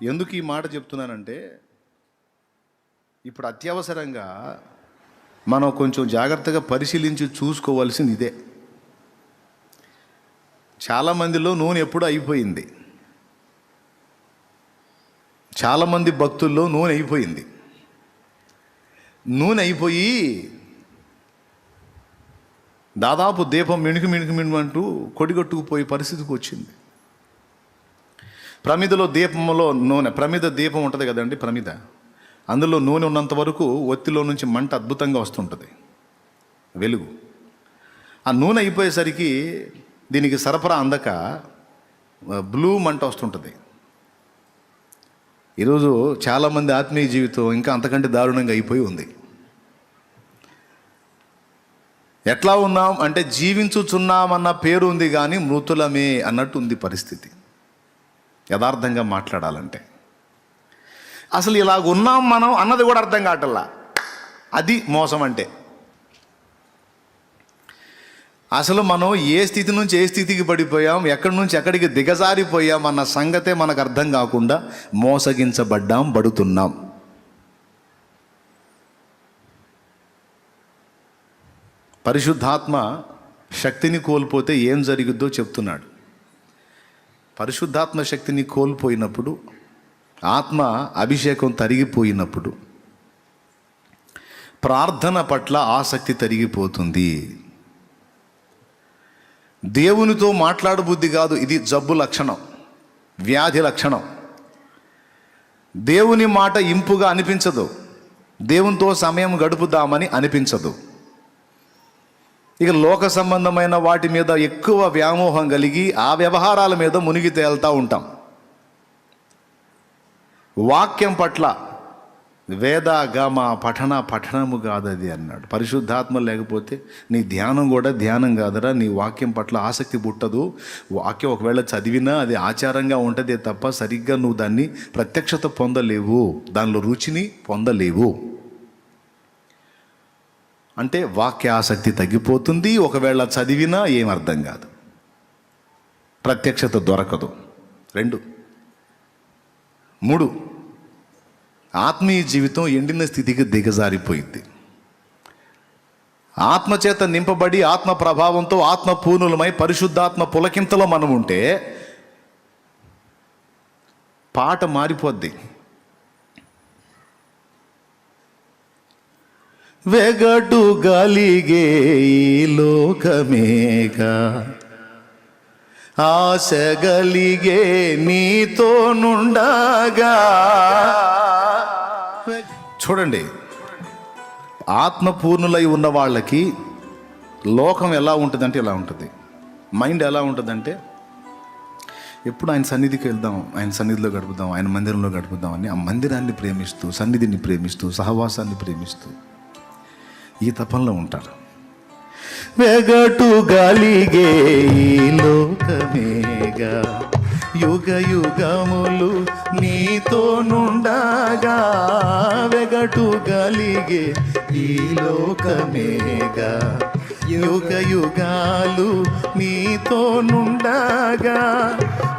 ఎందుకు ఈ మాట చెప్తున్నానంటే, ఇప్పుడు అత్యవసరంగా మనం కొంచెం జాగ్రత్తగా పరిశీలించి చూసుకోవాల్సింది ఇదే. చాలామందిలో నూనె ఎప్పుడూ అయిపోయింది. చాలామంది భక్తుల్లో నూనె అయిపోయింది. నూనె అయిపోయి దాదాపు దీపం మిణుకు కొడిగొట్టుకుపోయే పరిస్థితికి వచ్చింది. ప్రమిదలో దీపంలో నూనె, ప్రమిద దీపం ఉంటుంది కదండి, ప్రమిద, అందులో నూనె ఉన్నంత వరకు ఒత్తిలో నుంచి మంట అద్భుతంగా వస్తుంటుంది, వెలుగు. ఆ నూనె అయిపోయేసరికి దీనికి సరఫరా అందక బ్లూ మంట వస్తుంటుంది. ఈరోజు చాలామంది ఆత్మీయ జీవితం ఇంకా అంతకంటే దారుణంగా అయిపోయి ఉంది. ఎట్లా ఉన్నాం అంటే జీవించుచున్నామన్న పేరు ఉంది కానీ మృతులమే అన్నట్టు ఉంది పరిస్థితి. యథార్థంగా మాట్లాడాలంటే అసలు ఇలాగ ఉన్నాం మనం అన్నది కూడా అర్థం కావట్లా. అది మోసం అంటే. అసలు మనం ఏ స్థితి నుంచి ఏ స్థితికి పడిపోయాం, ఎక్కడి నుంచి ఎక్కడికి దిగజారిపోయాం అన్న సంగతే మనకు అర్థం కాకుండా బడుతున్నాం. పరిశుద్ధాత్మ శక్తిని కోల్పోతే ఏం జరిగిద్దో చెప్తున్నాడు. పరిశుద్ధాత్మ శక్తిని కోల్పోయినప్పుడు, ఆత్మ అభిషేకం తరిగిపోయినప్పుడు ప్రార్థన పట్ల ఆసక్తి తరిగిపోతుంది. దేవునితో మాట్లాడబుద్ధి కాదు, ఇది జబ్బు లక్షణం, వ్యాధి లక్షణం. దేవుని మాట ఇంపుగా అనిపించదు, దేవునితో సమయం గడుపుదామని అనిపించదు. ఇక లోక సంబంధమైన వాటి మీద ఎక్కువ వ్యామోహం కలిగి ఆ వ్యవహారాల మీద మునిగి తేలుతూ ఉంటాం. వాక్యం పట్ల వేద గమ పఠనము కాదది అన్నాడు. పరిశుద్ధాత్మ లేకపోతే నీ ధ్యానం కూడా ధ్యానం కాదరా, నీ వాక్యం పట్ల ఆసక్తి పుట్టదు. వాక్యం ఒకవేళ చదివినా అది ఆచారంగా ఉంటుంది తప్ప సరిగ్గా నువ్వు దాన్ని ప్రత్యక్షత పొందలేవు, దానిలో రుచిని పొందలేవు. అంటే వాక్య ఆసక్తి తగ్గిపోతుంది. ఒకవేళ చదివినా ఏం అర్థం కాదు, ప్రత్యక్షత దొరకదు. 2, 3 ఆత్మీయ జీవితం ఎండిన స్థితికి దిగజారిపోయింది. ఆత్మచేత నింపబడి ఆత్మ ప్రభావంతో ఆత్మ పూర్ణులమై పరిశుద్ధాత్మ పులకింతలో మనం ఉంటే పాట మారిపోద్ది. వెగటు గలిగే ఈ లోకమేగా, ఆశ గలిగే నీతో నుండగా. చూడండి, ఆత్మపూర్ణులై ఉన్న వాళ్ళకి లోకం ఎలా ఉంటుందంటే ఎలా ఉంటుంది, మైండ్ ఎలా ఉంటుందంటే ఎప్పుడు ఆయన సన్నిధికి వెళ్దాం, ఆయన సన్నిధిలో గడుపుదాం, ఆయన మందిరంలో గడుపుదాం అని ఆ మందిరాన్ని ప్రేమిస్తూ, సన్నిధిని ప్రేమిస్తూ, సహవాసాన్ని ప్రేమిస్తూ ఈ తపంలో ఉంటారు. వెగటు గాలిగే ఈ లోకమేగా, యుగ యుగములు నీతో నుండగా. వెగటు గాలిగే ఈ లోకమేగా, యుగ యుగాలు నీతో నుండగా.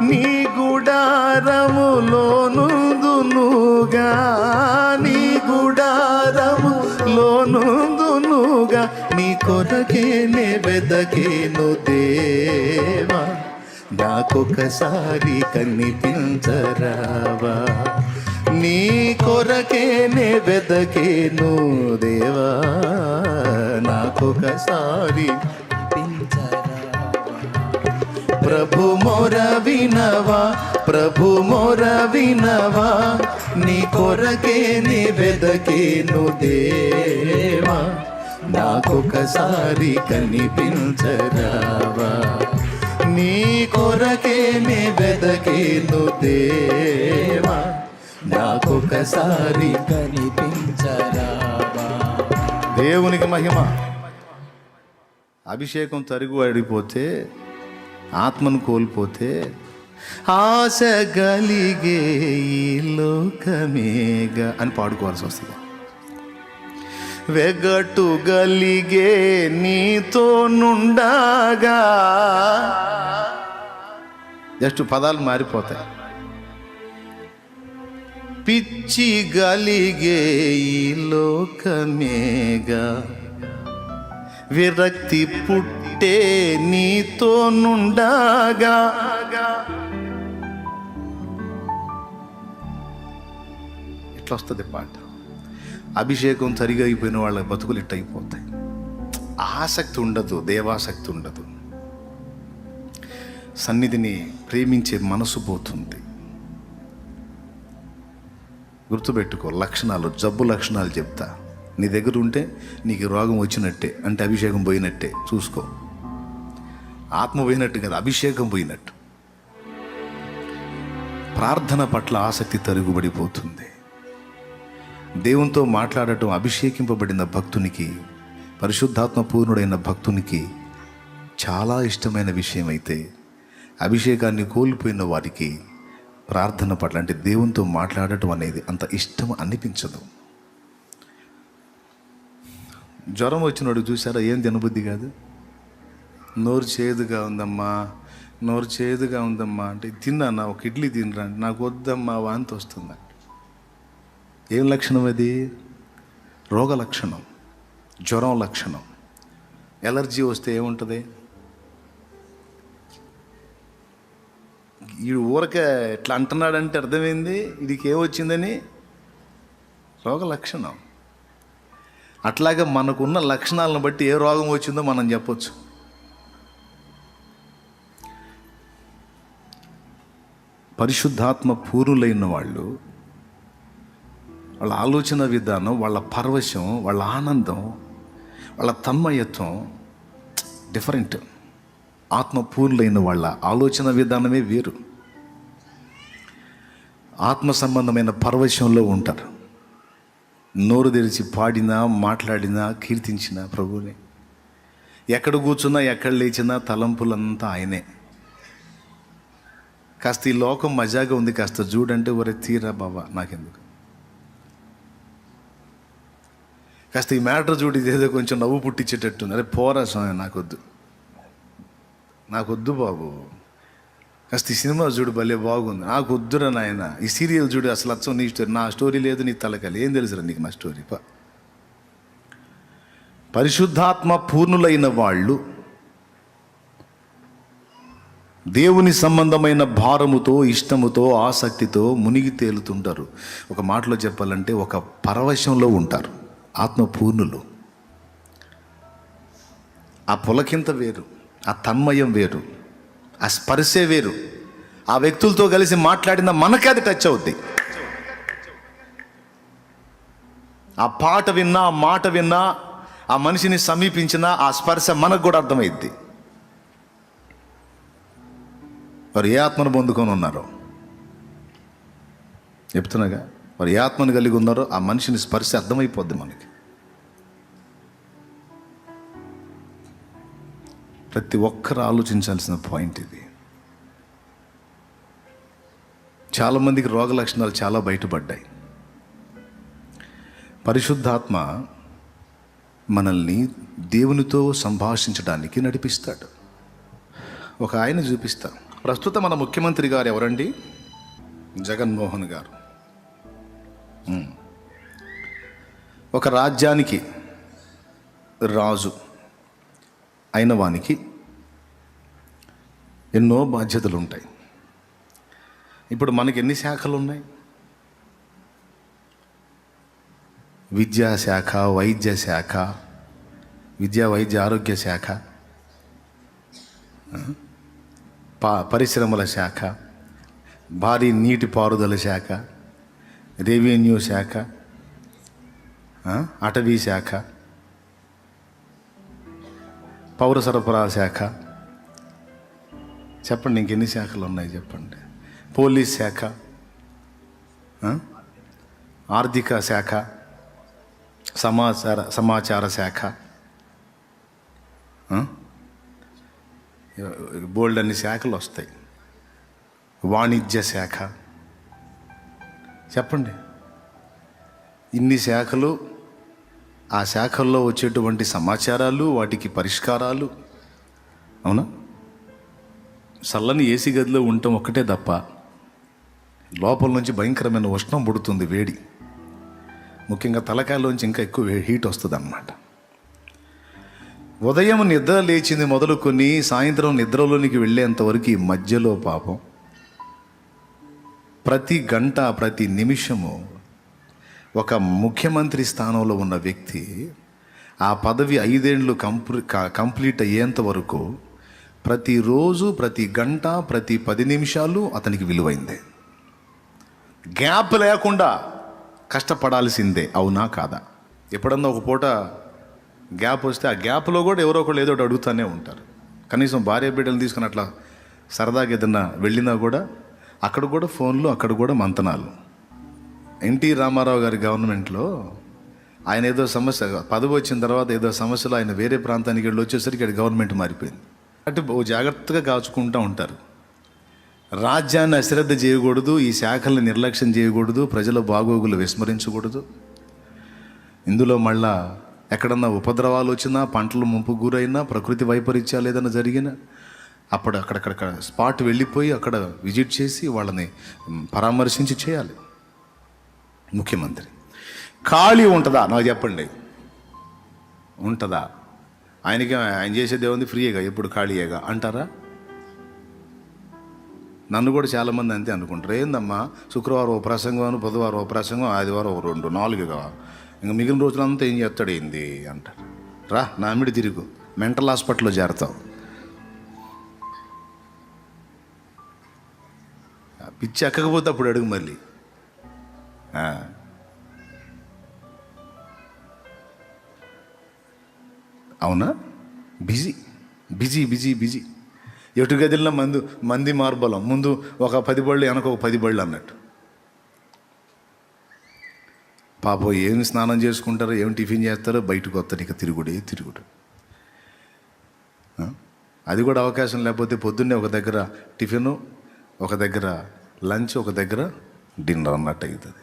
నీ గుడారములో నుందునుగా, నీ గుడారములో నుందునుగా. నీ కొరకేనే వెదకేను దేవా, నాకొకసారి కనిపించరావా. నీ కొరకేనే వెదకేను దేవా, నాకొకసారి ప్రభు మొర వినవా, ప్రభు మొర వినవా. నీ కొరకేనే వెదకేను దేవా, నాకొకసారి కనిపించరావా. నీ కొరకేనే వెదకేను దేవా, నాకొకసారి కనిపించరావా. దేవునికి మహిమ. అభిషేకం తరుగు అడిపోతే, ఆత్మను కోల్పోతే ఆశ గలిగే ఈ లోకమేగా అని పాడుకోవాల్సి వస్తుంది. వెగటు గలిగే నీతో నుండగా. జస్ట్ పదాలు మారిపోతాయి. పిచ్చి గలిగే ఈ లోకమేగా, విరక్తి పుట్టే నీతో నుండగా. ఇట్లా వస్తుంది పాట. అభిషేకం సరిగా అయిపోయిన వాళ్ళ బతుకులు ఇట్ట అయిపోతాయి. ఆసక్తి ఉండదు, దేవాసక్తి ఉండదు, సన్నిధిని ప్రేమించే మనసు పోతుంది. గుర్తుపెట్టుకో, లక్షణాలు, జబ్బు లక్షణాలు చెప్తా. నీ దగ్గర ఉంటే నీకు రోగం వచ్చినట్టే, అంటే అభిషేకం పోయినట్టే. చూసుకో, ఆత్మ పోయినట్టు కదా, అభిషేకం పోయినట్టు. ప్రార్థన పట్ల ఆసక్తి తరుగుబడిపోతుంది. దేవునితో మాట్లాడటం అభిషేకింపబడిన భక్తునికి, పరిశుద్ధాత్మ పూర్ణుడైన భక్తునికి చాలా ఇష్టమైన విషయం అయితే, అభిషేకాన్ని కోల్పోయిన వారికి ప్రార్థన పట్ల, అంటే దేవునితో మాట్లాడటం అనేది అంత ఇష్టం అనిపించదు. జ్వరం వచ్చినోడు చూసారా, ఏం తినబుద్ధి కాదు. నోరు చేదుగా ఉందమ్మా, నోరు చేదుగా ఉందమ్మా అంటే, తిన్నానా, ఒక ఇడ్లీ తినరా, నాకు వద్దమ్మా, వాంతి వస్తుందా. ఏం లక్షణం అది? రోగ లక్షణం, జ్వరం లక్షణం. ఎలర్జీ వస్తే ఏముంటుంది? ఈ ఊరక ఎట్లా అంటున్నాడంటే అర్థమైంది, వీడికి ఏమొచ్చిందని. రోగ లక్షణం. అట్లాగే మనకున్న లక్షణాలను బట్టి ఏ రోగం వచ్చిందో మనం చెప్పొచ్చు. పరిశుద్ధాత్మ పూర్ణులైన వాళ్ళు, వాళ్ళ ఆలోచన విధానం, వాళ్ళ పరవశం, వాళ్ళ ఆనందం, వాళ్ళ తన్మయత్వం డిఫరెంట్. ఆత్మపూర్ణులైన వాళ్ళ ఆలోచన విధానమే వేరు. ఆత్మ సంబంధమైన పరవశంలో ఉంటారు. నోరు తెరిచి పాడినా, మాట్లాడినా, కీర్తించినా ప్రభువునే. ఎక్కడ కూర్చున్నా, ఎక్కడ లేచినా తలంపులంతా ఆయనే. కాస్త ఈ లోకం మజాగా ఉంది, కాస్త చూడంటే ఒరే తీరా బాబా నాకెందుకు, కాస్త ఈ మ్యాటర్ చూడు, ఇదేదో కొంచెం నవ్వు పుట్టించేటట్టుంది, అరే పోరా స్వామి, నాకొద్దు బాబు. కాస్త ఈ సినిమా చూడు, భలే బాగుంది, నాకు వద్దురా నాయన. ఈ సీరియల్ చూడు, అసలు అచ్చం నీ స్టోరీ, నా స్టోరీ లేదు, నీ తలకాలి, ఏం తెలుసురా నీకు నా స్టోరీ. పరిశుద్ధాత్మ పూర్ణులైన వాళ్ళు దేవుని సంబంధమైన భారముతో, ఇష్టముతో, ఆసక్తితో మునిగి తేలుతుంటారు. ఒక మాటలో చెప్పాలంటే ఒక పరవశంలో ఉంటారు ఆత్మ పూర్ణులు. ఆ పులకింత వేరు, ఆ తన్మయం వేరు, ఆ స్పర్శే వేరు. ఆ వ్యక్తులతో కలిసి మాట్లాడిన మనకే అది టచ్ అవుద్ది. ఆ పాట విన్నా, ఆ మాట విన్నా, ఆ మనిషిని సమీపించిన ఆ స్పర్శ మనకు కూడా అర్థమైద్ది. వారు ఏ ఆత్మను పొందుకొని ఉన్నారో చెప్తున్నాగా, వారు ఏ ఆత్మను కలిగి ఉన్నారో ఆ మనిషిని స్పర్శ అర్థమైపోద్ది మనకి. ప్రతి ఒక్కరు ఆలోచించాల్సిన పాయింట్ ఇది. చాలామందికి రోగ లక్షణాలు చాలా బయటపడ్డాయి. పరిశుద్ధాత్మ మనల్ని దేవునితో సంభాషించడానికి నడిపిస్తాడు. ఒక ఆయన చూపిస్తా. ప్రస్తుతం మన ముఖ్యమంత్రి గారు ఎవరండి? జగన్మోహన్ గారు. ఒక రాజ్యానికి రాజు అయిన వానికి ఎన్నో బాధ్యతలు ఉంటాయి. ఇప్పుడు మనకి ఎన్ని శాఖలు ఉన్నాయి? విద్యాశాఖ, వైద్య శాఖ, విద్యా వైద్య ఆరోగ్య శాఖ, పరిశ్రమల శాఖ, భారీ నీటిపారుదల శాఖ, రెవెన్యూ శాఖ, అటవీ శాఖ, పౌర సరఫరా శాఖ. చెప్పండి, ఇంకెన్ని శాఖలు ఉన్నాయి చెప్పండి. పోలీస్ శాఖ, ఆర్థిక శాఖ, సమాచార శాఖ, బోల్డ్ అన్ని శాఖలు వస్తాయి. వాణిజ్య శాఖ. చెప్పండి, ఇన్ని శాఖలు, ఆ శాఖల్లో వచ్చేటువంటి సమాచారాలు, వాటికి పరిష్కారాలు. అవునా? చల్లని ఏసీ గదిలో ఉండటం ఒక్కటే తప్ప లోపల నుంచి భయంకరమైన ఉష్ణం పుడుతుంది, వేడి. ముఖ్యంగా తలకాయలోంచి ఇంకా ఎక్కువ హీట్ వస్తుంది అన్నమాట. ఉదయం నిద్ర లేచింది మొదలుకొని సాయంత్రం నిద్రలోనికి వెళ్ళేంతవరకు ఈ మధ్యలో పాపం ప్రతి గంట ప్రతి నిమిషము ఒక ముఖ్యమంత్రి స్థానంలో ఉన్న వ్యక్తి ఆ పదవి 5 ఏళ్ళు కంప్లీట్ అయ్యేంత వరకు ప్రతిరోజు ప్రతి గంట ప్రతి 10 నిమిషాలు అతనికి విలువైందే. గ్యాప్ లేకుండా కష్టపడాల్సిందే, అవునా కాదా? ఎప్పుడన్నా ఒక పూట గ్యాప్ వస్తే ఆ గ్యాప్లో కూడా ఎవరో ఒకళ్ళు ఏదో ఒకటి అడుగుతూనే ఉంటారు. కనీసం భార్య బిడ్డలు తీసుకుని అట్లా సరదాగా ఏదన్నా వెళ్ళినా కూడా అక్కడ కూడా ఫోన్లు, అక్కడ కూడా మంతనాలు. ఎన్టీ రామారావు గారి గవర్నమెంట్లో ఆయన ఏదో సమస్య పదవి వచ్చిన తర్వాత ఏదో సమస్యలో ఆయన వేరే ప్రాంతానికి వెళ్ళి వచ్చేసరికి ఇక్కడ గవర్నమెంట్ మారిపోయింది. అంటే జాగ్రత్తగా కాచుకుంటూ ఉంటారు. రాజ్యాన్ని అశ్రద్ధ చేయకూడదు, ఈ శాఖల్ని నిర్లక్ష్యం చేయకూడదు, ప్రజల బాగోగులు విస్మరించకూడదు. ఇందులో మళ్ళా ఎక్కడన్నా ఉపద్రవాలు వచ్చినా, పంటలు ముంపు గురైనా, ప్రకృతి వైపరీత్యాలు ఏదైనా జరిగినా అప్పుడు అక్కడక్కడ స్పాట్ వెళ్ళిపోయి అక్కడ విజిట్ చేసి వాళ్ళని పరామర్శించి చేయాలి. ముఖ్యమంత్రి ఖాళీ ఉంటుందా? నాకు చెప్పండి, ఉంటుందా? ఆయన చేసేది ఏముంది, ఫ్రీగా ఎప్పుడు ఖాళీయేగా అంటారా? నన్ను కూడా చాలామంది అంతే అనుకుంటారు. ఏందమ్మా శుక్రవారం ఓ ప్రసంగం, బుధవారం ఓ ప్రసంగం, ఆదివారం ఓ 2 4గా, ఇంకా మిగిలిన రోజులంతా ఏం చేస్తాడు ఏంది అంటారు. రా నామిడి తిరుగు, మెంటల్ హాస్పిటల్లో చేరతావు. పిచ్చి ఎక్కకపోతే అప్పుడు అడుగు మళ్ళీ. అవునా? Busy busy busy busy. ఎటు గదిలో మంది మార్బలం, ముందు ఒక 10 బళ్ళు, వెనక ఒక 10 బళ్ళు అన్నట్టు. పాపం ఏం స్నానం చేసుకుంటారో, ఏం టిఫిన్ చేస్తారో, బయటకు వస్తారు, ఇక తిరుగుడు. అది కూడా అవకాశం లేకపోతే పొద్దున్నే ఒక దగ్గర టిఫిను, ఒక దగ్గర లంచ్, ఒక దగ్గర డిన్నర్ అన్నట్టు అవుతుంది.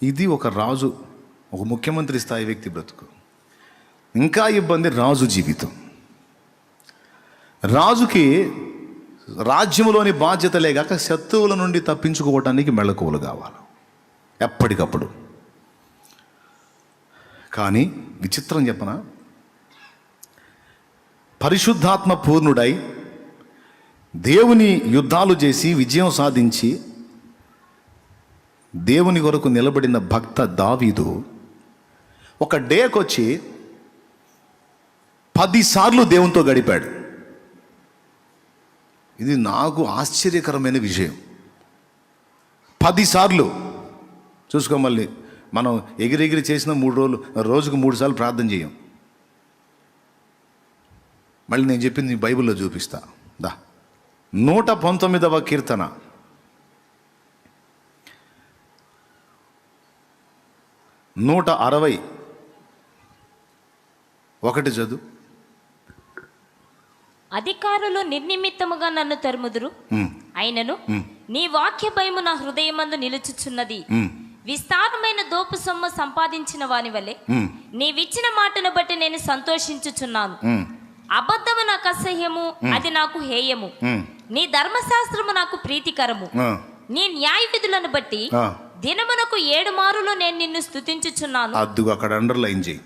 ఇది ఒక రాజు, ఒక ముఖ్యమంత్రి స్థాయి వ్యక్తి బ్రతుకు. ఇంకా ఇబ్బంది రాజు జీవితం. రాజుకి రాజ్యంలోని బాధ్యత లేక శత్రువుల నుండి తప్పించుకోవటానికి మెళకువలు కావాలి ఎప్పటికప్పుడు. కానీ విచిత్రం చెప్పనా, పరిశుద్ధాత్మ పూర్ణుడై దేవుని యుద్ధాలు చేసి విజయం సాధించి దేవుని కొరకు నిలబడిన భక్త దావీదు ఒక డేకొచ్చి 10 సార్లు దేవునితో గడిపాడు. ఇది నాకు ఆశ్చర్యకరమైన విషయం. 10 సార్లు చూసుకో. మళ్ళీ మనం ఎగిరెగిరి చేసిన 3 రోజులు, రోజుకు 3 సార్లు ప్రార్థన చేయం. మళ్ళీ నేను చెప్పింది నీ బైబిల్లో చూపిస్తా. 119వ కీర్తన 161 చదువు. అధికారులు నిర్నిమిత్తముగా నన్ను తరుముదురు, అయినను నీ వాక్య భయము నా హృదయమందు నిలుచుచున్నది. విస్తారమైన దోపు సొమ్ము సంపాదించిన వాని వలె నీవిచ్చిన మాటను బట్టి నేను సంతోషించుచున్నాను. అబద్ధము నాకు అసహ్యము, అది నాకు హేయము. నీ ధర్మశాస్త్రము నాకు ప్రీతికరము. నీ న్యాయ విధులను బట్టి దినమునకు 7 మారులు నేను నిన్ను స్తుతించుచున్నాను. అద్దుగా అక్కడ అండర్లైన్ చేయి.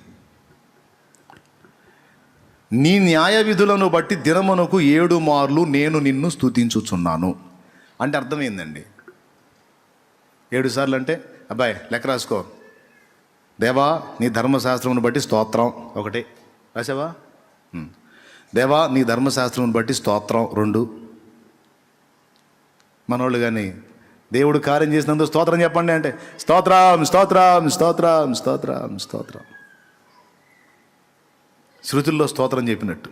నీ న్యాయ విధులను బట్టి దినమునకు 7 మార్లు నేను నిన్ను స్తుతించుచున్నాను అంటే అర్థమైందండి. 7 సార్లు అంటే అబ్బాయి లెక్క రాసుకో. దేవా నీ ధర్మశాస్త్రమును బట్టి స్తోత్రం 1 రాసావా? దేవా నీ ధర్మశాస్త్రమును బట్టి స్తోత్రం 2. మనోళ్ళు కానీ దేవుడు కార్యం చేసినందుకు స్తోత్రం చెప్పండి అంటే స్తోత్రం స్తోత్రం స్తోత్రం స్తోత్రం స్తోత్రం. శృతుల్లో స్తోత్రం చెప్పినట్టు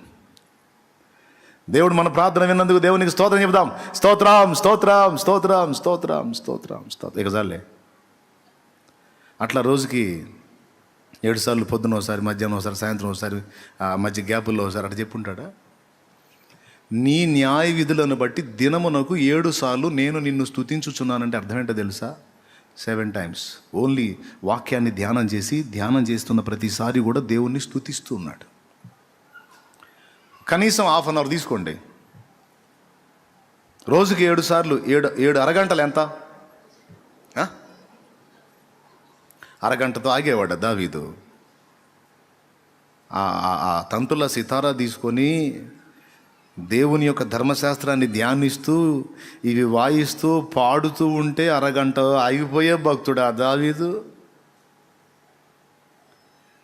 దేవుడు మన ప్రార్థన విన్నందుకు దేవునికి స్తోత్రం చెప్దాం. స్తోత్రం స్తోత్రం స్తోత్రం స్తోత్రం స్తోత్రం స్తోత్రం. ఇక చాలే. అట్లా రోజుకి 7 సార్లు, పొద్దున ఒకసారి, మధ్యాహ్నం ఒకసారి, సాయంత్రం ఒకసారి, మధ్య గ్యాపుల్లో ఒకసారి అట్లా చెప్పుంటాడా? నీ న్యాయ విధులను బట్టి దినమునకు 7 సార్లు నేను నిన్ను స్తుతించుచున్నానంటే అర్థం ఏంటో తెలుసా? 7 times. ఓన్లీ వాక్యాన్ని ధ్యానం చేస్తున్న ప్రతిసారి కూడా దేవుణ్ణి స్తుతిస్తూ ఉన్నాడు. కనీసం ½ అన్ అవర్ తీసుకోండి. రోజుకి 7 సార్లు 7 అరగంటలు ఎంత? అరగంటతో ఆగేవాడు దావీదు. ఆ తంతుల సితారా తీసుకొని దేవుని యొక్క ధర్మశాస్త్రాన్ని ధ్యానిస్తూ ఇవి వాయిస్తూ పాడుతూ ఉంటే అరగంట ఆగిపోయే భక్తుడు ఆ దావీదు.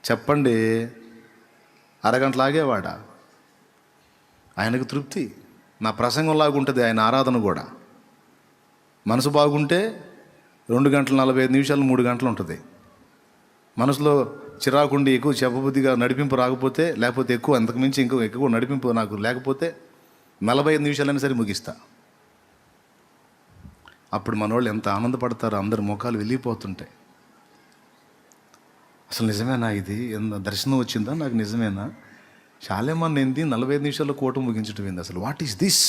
చెప్పండి, అరగంటలు ఆగేవాడా? ఆయనకు తృప్తి. నా ప్రసంగంలాగా ఉంటుంది ఆయన ఆరాధన కూడా. మనసు బాగుంటే 2 గంటల 45 నిమిషాలు 3 గంటలు ఉంటుంది. మనసులో చిరాకుండి ఎక్కువ చెప్పబుద్ధిగా నడిపింపు రాకపోతే, లేకపోతే ఎక్కువ అంతకుమించి ఎక్కువ నడిపింపు నాకు లేకపోతే 45 నిమిషాలైనా సరే ముగిస్తా. అప్పుడు మనోళ్ళు ఎంత ఆనందపడతారో, అందరి ముఖాలు వెళ్ళిపోతుంటాయి. అసలు నిజమేనా ఇది? దర్శనం వచ్చిందా నాకు? నిజమేనా? చాలామంది ఏంది 45 నిమిషాల్లో కోట ముగించడం ఏంది? అసలు వాట్ ఈస్ దిస్?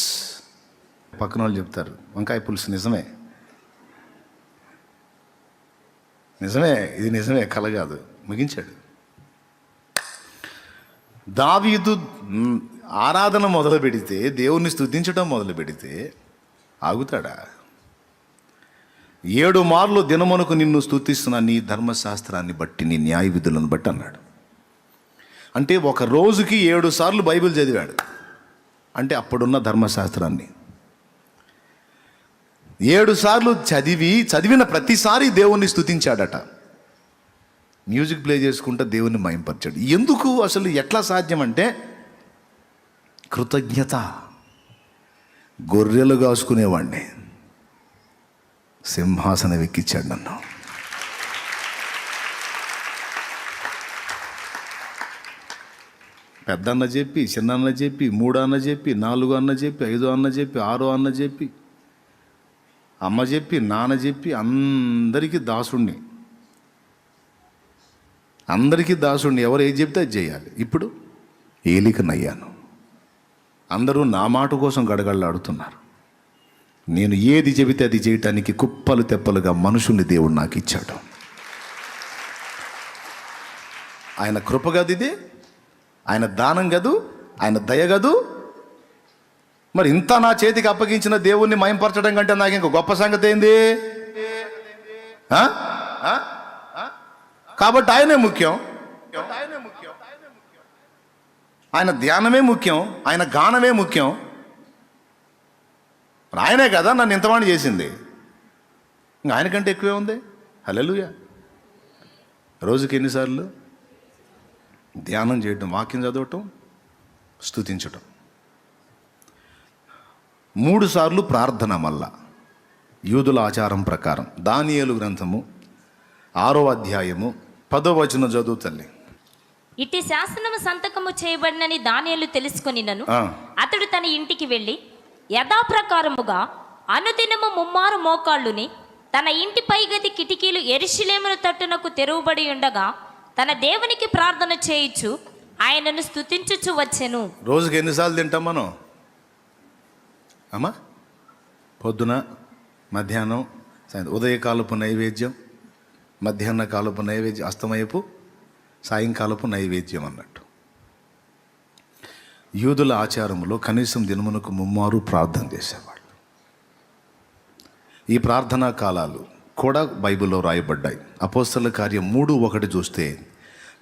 పక్కన వాళ్ళు చెప్తారు వంకాయ పులుసు. నిజమే, ఇది నిజమే, కల కాదు. ముగించాడు. దావీదు ఆరాధన మొదలు పెడితే, దేవుణ్ణి స్తుతించడం మొదలు పెడితే ఆగుతాడా? 7 మార్లు దినమునకు నిన్ను స్తుతిస్తున్నా నీ ధర్మశాస్త్రాన్ని బట్టి, నీ న్యాయ విధులను బట్టి అన్నాడు. అంటే ఒక రోజుకి 7 సార్లు బైబిల్ చదివాడు. అంటే అప్పుడున్న ధర్మశాస్త్రాన్ని 7 సార్లు చదివిన ప్రతిసారి దేవుణ్ణి స్తుతించాడట. మ్యూజిక్ ప్లే చేసుకుంటూ దేవుణ్ణి మహింపరిచాడు. ఎందుకు? అసలు ఎట్లా సాధ్యం అంటే కృతజ్ఞత. గొర్రెలు కాసుకునేవాడిని సింహాసనం ఎక్కించాడు నన్ను. పెద్ద అన్న చెప్పి, చిన్న అన్న చెప్పి, 3 అన్న చెప్పి, 4 అన్న చెప్పి, 5 అన్న చెప్పి, 6 అన్న చెప్పి, అమ్మ చెప్పి, నాన్న చెప్పి, అందరికీ దాసుణ్ణి. ఎవరు ఏది చెప్తే అది చేయాలి. ఇప్పుడు ఏలికనయ్యాను. అందరూ నా మాట కోసం గడగడలాడుతున్నారు. నేను ఏది చెబితే అది చేయటానికి కుప్పలు తెప్పలుగా మనుషుల్ని దేవుడు నాకు ఇచ్చాడు. ఆయన కృప గదిదే, ఆయన దానం గదు, ఆయన దయ గదు. మరి ఇంత నా చేతికి అప్పగించిన దేవుణ్ణి మయంపరచడం కంటే నాకు ఇంక గొప్ప సంగతి ఏంది? కాబట్టి ఆయనే ముఖ్యం. ఆయన ధ్యానమే ముఖ్యం, ఆయన గానమే ముఖ్యం. ఆయనే కదా నన్ను ఇంతవాణి చేసింది. ఇంకా ఆయనకంటే ఎక్కువే ఉంది. హల్లెలూయా. రోజుకి ఎన్నిసార్లు ధ్యానం చేయటం, వాక్యం చదవటం, స్తుతించటం. 3 సార్లు ప్రార్థన. మళ్ళా యూదుల ఆచారం ప్రకారం దానియేలు గ్రంథము 6వ అధ్యాయము 10వ వచనం చదువు తల్లి. ఇట్టి శాసనము సంతకము చేయబడినని దానియేలు తెలుసుకొనినను అతడు తన ఇంటికి వెళ్ళి యథాప్రకారముగా అనుదినము 3 మోకాళ్ళుని తన ఇంటి పైగది కిటికీలు యెరూషలేమును తట్టునకు తెరువబడి ఉండగా తన దేవునికి ప్రార్థన చేయుచు ఆయనను స్తుతించుచు వచ్చెను. రోజుకి ఎన్నిసార్లు తింటాం మనం? అమ్మా, పొద్దున, మధ్యాహ్నం, సాయంత్రం. ఉదయకాలపు నైవేద్యం, మధ్యాహ్న కాలపు నైవేద్యం, అస్తమయపు, సాయంకాలపు నైవేద్యం అన్నట్టు. యూదుల ఆచారంలో కనీసం దినమునకు 3 ప్రార్థన చేసేవాళ్ళు. ఈ ప్రార్థనా కాలాలు కూడా బైబిల్లో రాయబడ్డాయి. అపోస్తలుల కార్యం 3:1 చూస్తే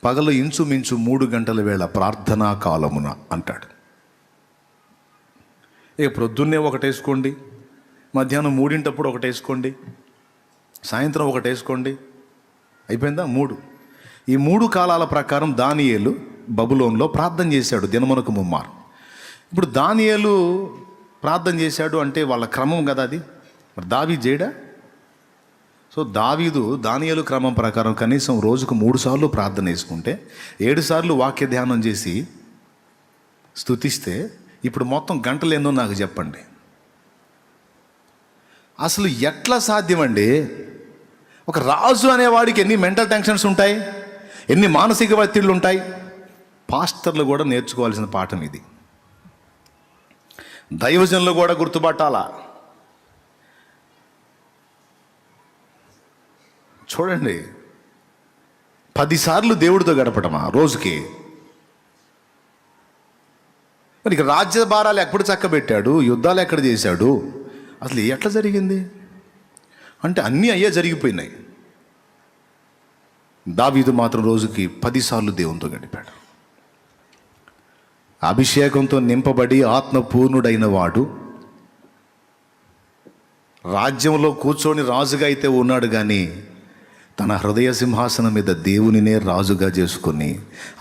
పగలు ఇంచుమించు 3 గంటల వేళ ప్రార్థనా కాలమున అంటాడు. ఇక ప్రొద్దున్నే ఒకటి వేసుకోండి, మధ్యాహ్నం 3 ఒకటి వేసుకోండి, సాయంత్రం ఒకటి వేసుకోండి, అయిపోయిందా? 3. ఈ 3 కాలాల ప్రకారం దానియేలు బబులోన్లో ప్రార్థన చేశాడు దినమునకు 3 మార్లు. ఇప్పుడు దానియేలు ప్రార్థన చేశాడు అంటే వాళ్ళ క్రమం కదా అది. మరి దావీదు చేయడా? సో దానియేలు క్రమం ప్రకారం కనీసం రోజుకు 3 సార్లు ప్రార్థన చేసుకుంటే, 7 సార్లు వాక్య ధ్యానం చేసి స్తుతిస్తే, ఇప్పుడు మొత్తం గంటలు ఏందో నాకు చెప్పండి. అసలు ఎట్లా సాధ్యమండి? ఒక రాజు అనేవాడికి ఎన్ని మెంటల్ టెన్షన్స్ ఉంటాయి, ఎన్ని మానసిక ఒత్తిళ్ళు ఉంటాయి. పాస్టర్లు కూడా నేర్చుకోవాల్సిన పాఠం ఇది. దైవజనులు కూడా గుర్తుపట్టాలా. చూడండి, 10 సార్లు దేవుడితో గడపటమా రోజుకి? మరి రాజ్య భారాలు ఎప్పుడు చక్కబెట్టాడు? యుద్ధాలు ఎక్కడ చేశాడు? అసలు ఎట్లా జరిగింది అంటే అన్నీ అయ్యే జరిగిపోయినాయి. దావీదు మాత్రం రోజుకి 10 సార్లు దేవునితో గడిపాడు. అభిషేకంతో నింపబడి ఆత్మపూర్ణుడైన వాడు రాజ్యంలో కూర్చొని రాజుగా అయితే ఉన్నాడు, కానీ తన హృదయ సింహాసనం మీద దేవునినే రాజుగా చేసుకొని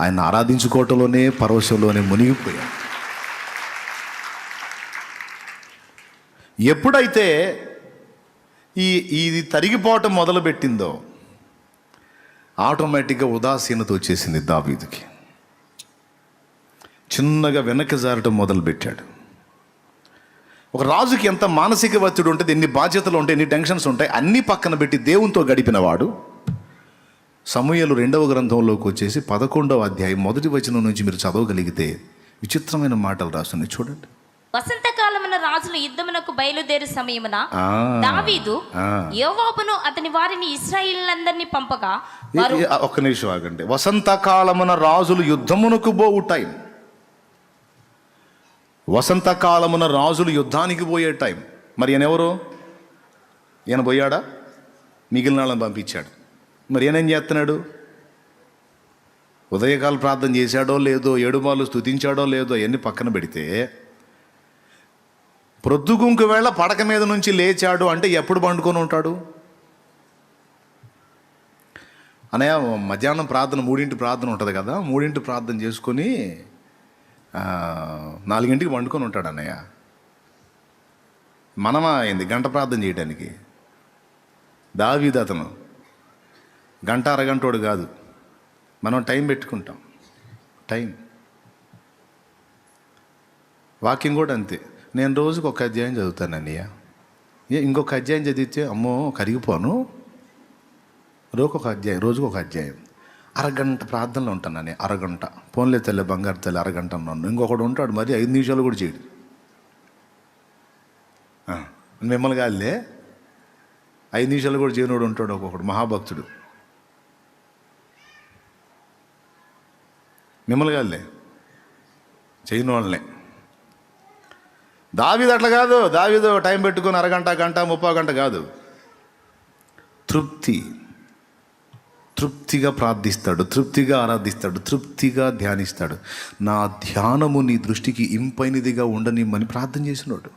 ఆయన ఆరాధించుకోవటంలోనే పరవశంలోనే మునిగిపోయాడు. ఎప్పుడైతే ఇది తరిగిపోవటం మొదలుపెట్టిందో ఆటోమేటిక్గా ఉదాసీనత వచ్చేసింది దావీదుకి. చిన్నగా వెనక్కి జారటం మొదలుపెట్టాడు. ఒక రాజుకి ఎంత మానసిక ఒత్తిడి ఉంటుంది, ఎన్ని బాధ్యతలు ఉంటాయి, ఎన్ని టెన్షన్స్ ఉంటాయి, అన్నీ పక్కన పెట్టి దేవునితో గడిపిన వాడు సమూయేలు 2వ గ్రంథంలోకి వచ్చేసి 11వ అధ్యాయం 1వ వచనం నుంచి మీరు చదవగలిగితే విచిత్రమైన మాటలు రాస్తున్నాయి చూడండి. వసంతకాలమున రాజులు యుద్ధమునకు బయలుదేరు సమయమున దావీదు యోవాబును అతని వారిని ఇశ్రాయేలులందరినీ పంపగా ఒక్క నిమిషం ఆగండి. వసంతకాలమున రాజులు యుద్ధమునకు పోవు టైం, వసంతకాలమున రాజులు యుద్ధానికి పోయే టైం. మరి ఈయన ఎవరు? ఈయన పోయాడా? మిగిలిన వాళ్ళని పంపించాడు. మరి ఈయనేం చేస్తున్నాడు? ఉదయకాల ప్రార్థన చేశాడో లేదో, ఏడుమాలు స్తుతించాడో లేదో ఎన్ని పక్కన పెడితే ప్రొద్దుగుంకు వేళ పడక మీద నుంచి లేచాడు అంటే ఎప్పుడు పండుకొని ఉంటాడు? అనయ్య మధ్యాహ్నం ప్రార్థన 3 ప్రార్థన ఉంటుంది కదా, 3 ప్రార్థన చేసుకొని 4 పండుకొని ఉంటాడు అన్నయ్య. మనమా అయింది గంట ప్రార్థన చేయడానికి. దావీదు అతను గంట అరగంటోడు కాదు, మనం టైం పెట్టుకుంటాం. టైం వాక్యం కూడా అంతే. నేను రోజుకు ఒక అధ్యాయం చదువుతాను అన్నయ్య. ఇంకొక అధ్యాయం చదివితే అమ్మో కరిగిపోను. రోజుకు ఒక అధ్యాయం. అరగంట ప్రార్థనలో ఉంటాను అని. అరగంట ఫోన్లే తల్లి బంగారు తల్లి అరగంట ఉన్నాను. ఇంకొకడు ఉంటాడు మరి 5 నిమిషాలు కూడా చేయడు. మిమ్మల్ని కాదులే 5 నిమిషాలు కూడా చేయనోడు ఉంటాడు ఒక్కొక్కడు మహాభక్తుడు. మిమ్మల్ని కాదులే చేయని వాళ్ళనే. దావీదు అట్లా కాదు. దావీదు టైం పెట్టుకొని అరగంట గంట 30 గంట కాదు. తృప్తిగా ప్రార్థిస్తాడు, తృప్తిగా ఆరాధిస్తాడు, తృప్తిగా ధ్యానిస్తాడు. నా ధ్యానము నీ దృష్టికి ఇంపైనదిగా ఉండనిమ్మని ప్రార్థన చేసినాడు.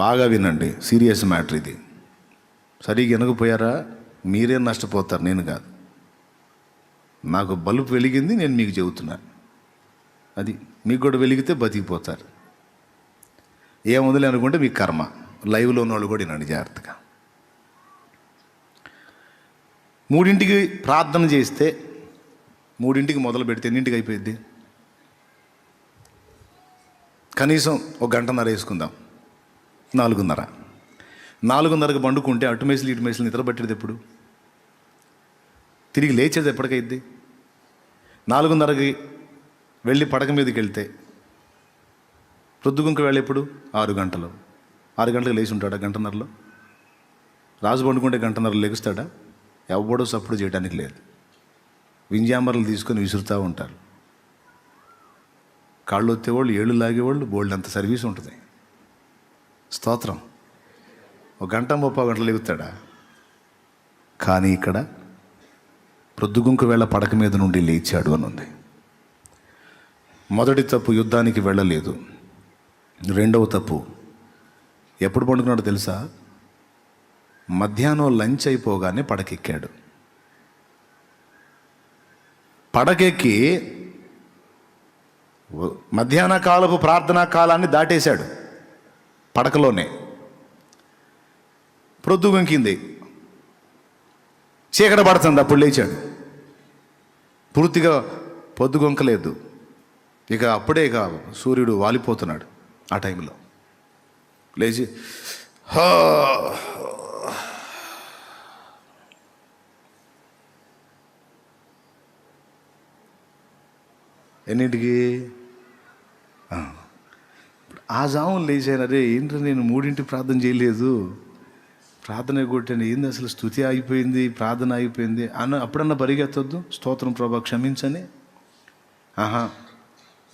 బాగా వినండి, సీరియస్ మ్యాటర్ ఇది. సరిగ్గా వినకపోయారా మీరే నష్టపోతారు, నేను కాదు. నాకు బల్బు వెలిగింది, నేను మీకు చెబుతున్నాను. అది మీకు కూడా వెలిగితే బతికిపోతారు. ఏముందిలే అనుకుంటే మీ కర్మ. లైవ్లో ఉన్న వాళ్ళు కూడా వినండి జాగ్రత్తగా. 3కి ప్రార్థన చేస్తే 3కి మొదలు పెడితే ఎన్నింటికి అయిపోయింది? కనీసం 1 గంటన్నర వేసుకుందాం. 4:30కి పండుకుంటే అటు మేసులు ఇటు మేసులు నిద్ర పట్టేది ఎప్పుడు? తిరిగి లేచేది ఎప్పటికైద్ది? 4:30కి వెళ్ళి పడక మీదకి వెళ్తే ప్రొద్దుగుంకు వెళ్ళి ఎప్పుడు? 6 గంటలు. 6 గంటలకు లేచి ఉంటాడా గంటన్నరలో? రాజు పండుకుంటే గంటన్నరలో లెగుస్తాడా? ఎవడో సప్పుడు చేయడానికి లేదు. వింజామరలు తీసుకొని విసురుతూ ఉంటారు. కాళ్ళు వచ్చేవాళ్ళు, ఏళ్ళు లాగేవాళ్ళు, బోల్డ్ అంత సర్వీస్ ఉంటుంది. స్తోత్రం. 1 గంట 30 గంటలు లెగుతాడా? కానీ ఇక్కడ ప్రొద్దుగుంకు వేళ పడక మీద నుండి లేచాడు అని ఉంది. మొదటి తప్పు యుద్ధానికి వెళ్ళలేదు. 2వ తప్పు ఎప్పుడు పండుకున్నాడో తెలుసా? మధ్యాహ్నం లంచ్ అయిపోగానే పడకెక్కాడు. పడకెక్కి మధ్యాహ్న కాలపు ప్రార్థనా కాలాన్ని దాటేశాడు. పడకలోనే ప్రొద్దుగుంకింది, చీకట పడుతుంది, అప్పుడు లేచాడు. పూర్తిగా పొద్దుగొంకలేదు. ఇక సూర్యుడు వాలిపోతున్నాడు. ఆ టైంలో లేచి ఎన్నింటికి? ఆ జాములు లేచానరే ఏంటో నేను 3 ప్రార్థన చేయలేదు, ప్రార్థన కొట్టాను, ఏంది అసలు స్తుతి ఆగిపోయింది, ప్రార్థన ఆగిపోయింది అప్పుడన్నా పరిగెత్తొద్దు. స్తోత్రం ప్రభా క్షమించని.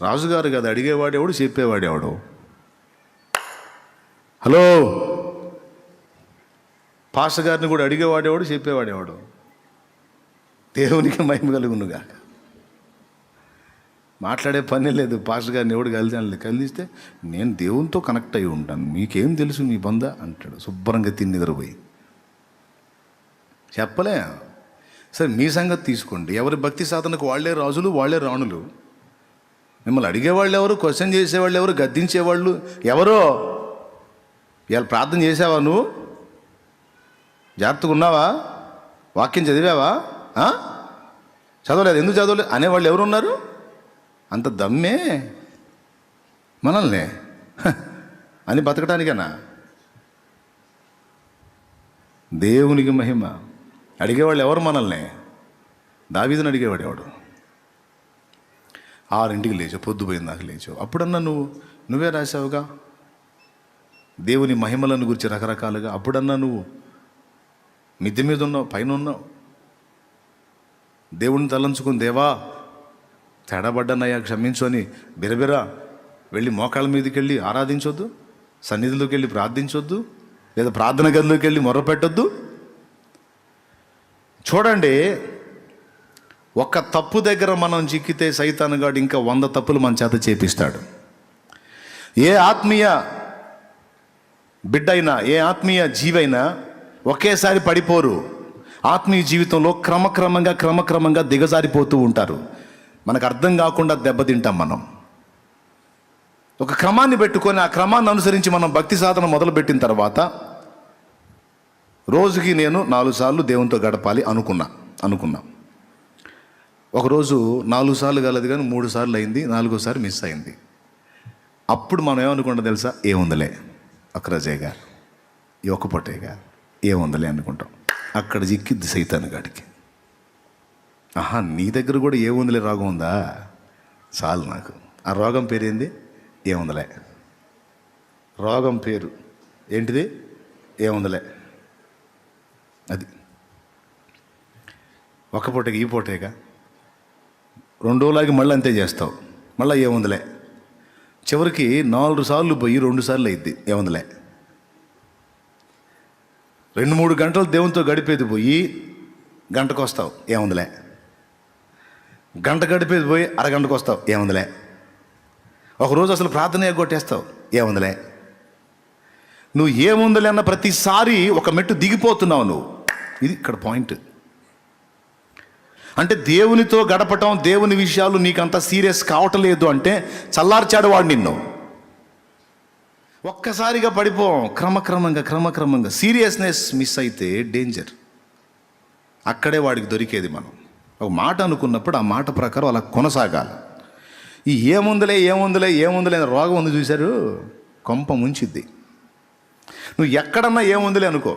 రాజుగారు కదా అడిగేవాడెవడు, చెప్పేవాడెవడు? హలో, పాస్టర్ గారిని కూడా అడిగేవాడేవాడు, చెప్పేవాడేవాడు. దేవునికి మహిమ కలుగునుగా. మాట్లాడే పని లేదు. పాస్టర్ గారిని ఎవడు కలిస్తే నేను దేవునితో కనెక్ట్ అయి ఉంటాను, మీకేం తెలుసు మీ బంధ అంటాడు. శుభ్రంగా తిని నిద్రపోయి చెప్పలే. సరే, మీ సంగతి తీసుకోండి. ఎవరి భక్తి సాధనకు వాళ్ళే రాజులు, వాళ్ళే రాణులు. మిమ్మల్ని అడిగేవాళ్ళు ఎవరు? క్వశ్చన్ చేసేవాళ్ళు ఎవరు? గద్దించేవాళ్ళు ఎవరో? ఇవాళ ప్రార్థన చేసావా? నువ్వు జాగ్రత్తగా ఉన్నావా? వాక్యం చదివావా? చదవలేదు. ఎందుకు చదవలేదు అనేవాళ్ళు ఎవరు ఉన్నారు? అంత దమ్మే మనల్ని అని బతకటానికేనా? దేవునికి మహిమ. అడిగేవాళ్ళు ఎవరు మనల్ని? దావీదుని అడిగేవాడు ఎవడు? 6 లేచావు, పొద్దుపోయిన దాకా లేచావు. అప్పుడన్నా నువ్వే రాసావుగా దేవుని మహిమలను గురించి రకరకాలుగా. అప్పుడన్నా నువ్వు మిద్దె మీద ఉన్నావు, పైన ఉన్నావు. దేవుని తలంచుకుని, దేవా తేడాబడ్డానయ్యా క్షమించు అని బిరబిరా వెళ్ళి మోకాళ్ళ మీదకి వెళ్ళి ఆరాధించొద్దు, సన్నిధిలోకి వెళ్ళి ప్రార్థించొద్దు, లేదా ప్రార్థన గదిలోకి వెళ్ళి మొర్రపెట్టొద్దు. చూడండి, ఒక్క తప్పు దగ్గర మనం చిక్కితే సైతానుగాడు ఇంకా 100 తప్పులు మన చేత చేపిస్తాడు. ఏ ఆత్మీయ బిడ్డైనా, ఏ ఆత్మీయ జీవైనా ఒకేసారి పడిపోరు. ఆత్మీయ జీవితంలో క్రమక్రమంగా దిగజారిపోతూ ఉంటారు. మనకు అర్థం కాకుండా దెబ్బతింటాం. మనం ఒక క్రమాన్ని పెట్టుకొని ఆ క్రమాన్ని అనుసరించి మనం భక్తి సాధన మొదలుపెట్టిన తర్వాత రోజుకి నేను 4 సార్లు దేవునితో గడపాలి అనుకున్నా. ఒకరోజు 4 సార్లు కాలేదు కానీ 3 సార్లు అయింది, 4వసారి మిస్ అయింది. అప్పుడు మనం ఏమనుకుంటాం తెలుసా? ఏముందలే అక్రజయ్యగా, ఈ ఒక్క పొట్టేగా, ఏముందలే అనుకుంటాం. అక్కడ చిక్కిద్ది సైతాను గాడికి. నీ దగ్గర కూడా ఏముందిలే రోగం ఉందా? చాలు నాకు. ఆ రోగం పేరేంది? ఏముందలే. రోగం పేరు ఏంటిది? ఏముందలే. అది ఒక పూటకి ఈ పూటేగా. 2 రోజులకి మళ్ళీ అంతే చేస్తావు, మళ్ళీ ఏముందిలే. చివరికి 4 సార్లు పోయి 2 సార్లు అయింది ఏముందిలే. 2-3 గంటలు దేవునితో గడిపేది పోయి గంటకు వస్తావు, ఏముందిలే. గంట గడిపేది పోయి అరగంటకు వస్తావు, ఏముందిలే. ఒకరోజు అసలు ప్రార్థన ఎగ్గొట్టేస్తావు, ఏముందిలే. నువ్వు ఏముందిలే అన్న ప్రతిసారి ఒక మెట్టు దిగిపోతున్నావు నువ్వు. ఇది ఇక్కడ పాయింట్. అంటే దేవునితో గడపటం, దేవుని విషయాలు నీకంత సీరియస్ కావటలేదు అంటే చల్లార్చాడు వాడు నిన్ను. ఒక్కసారిగా పడిపోం. క్రమక్రమంగా సీరియస్నెస్ మిస్ అయితే డేంజర్. అక్కడే వాడికి దొరికేది. మనం ఒక మాట అనుకున్నప్పుడు ఆ మాట ప్రకారం అలా కొనసాగాలి. ఈ ఏముందిలే అనే రోగం ఉంది చూశారు, కొంప ముంచిద్ది. నువ్వు ఎక్కడన్నా ఏముందిలే అనుకో.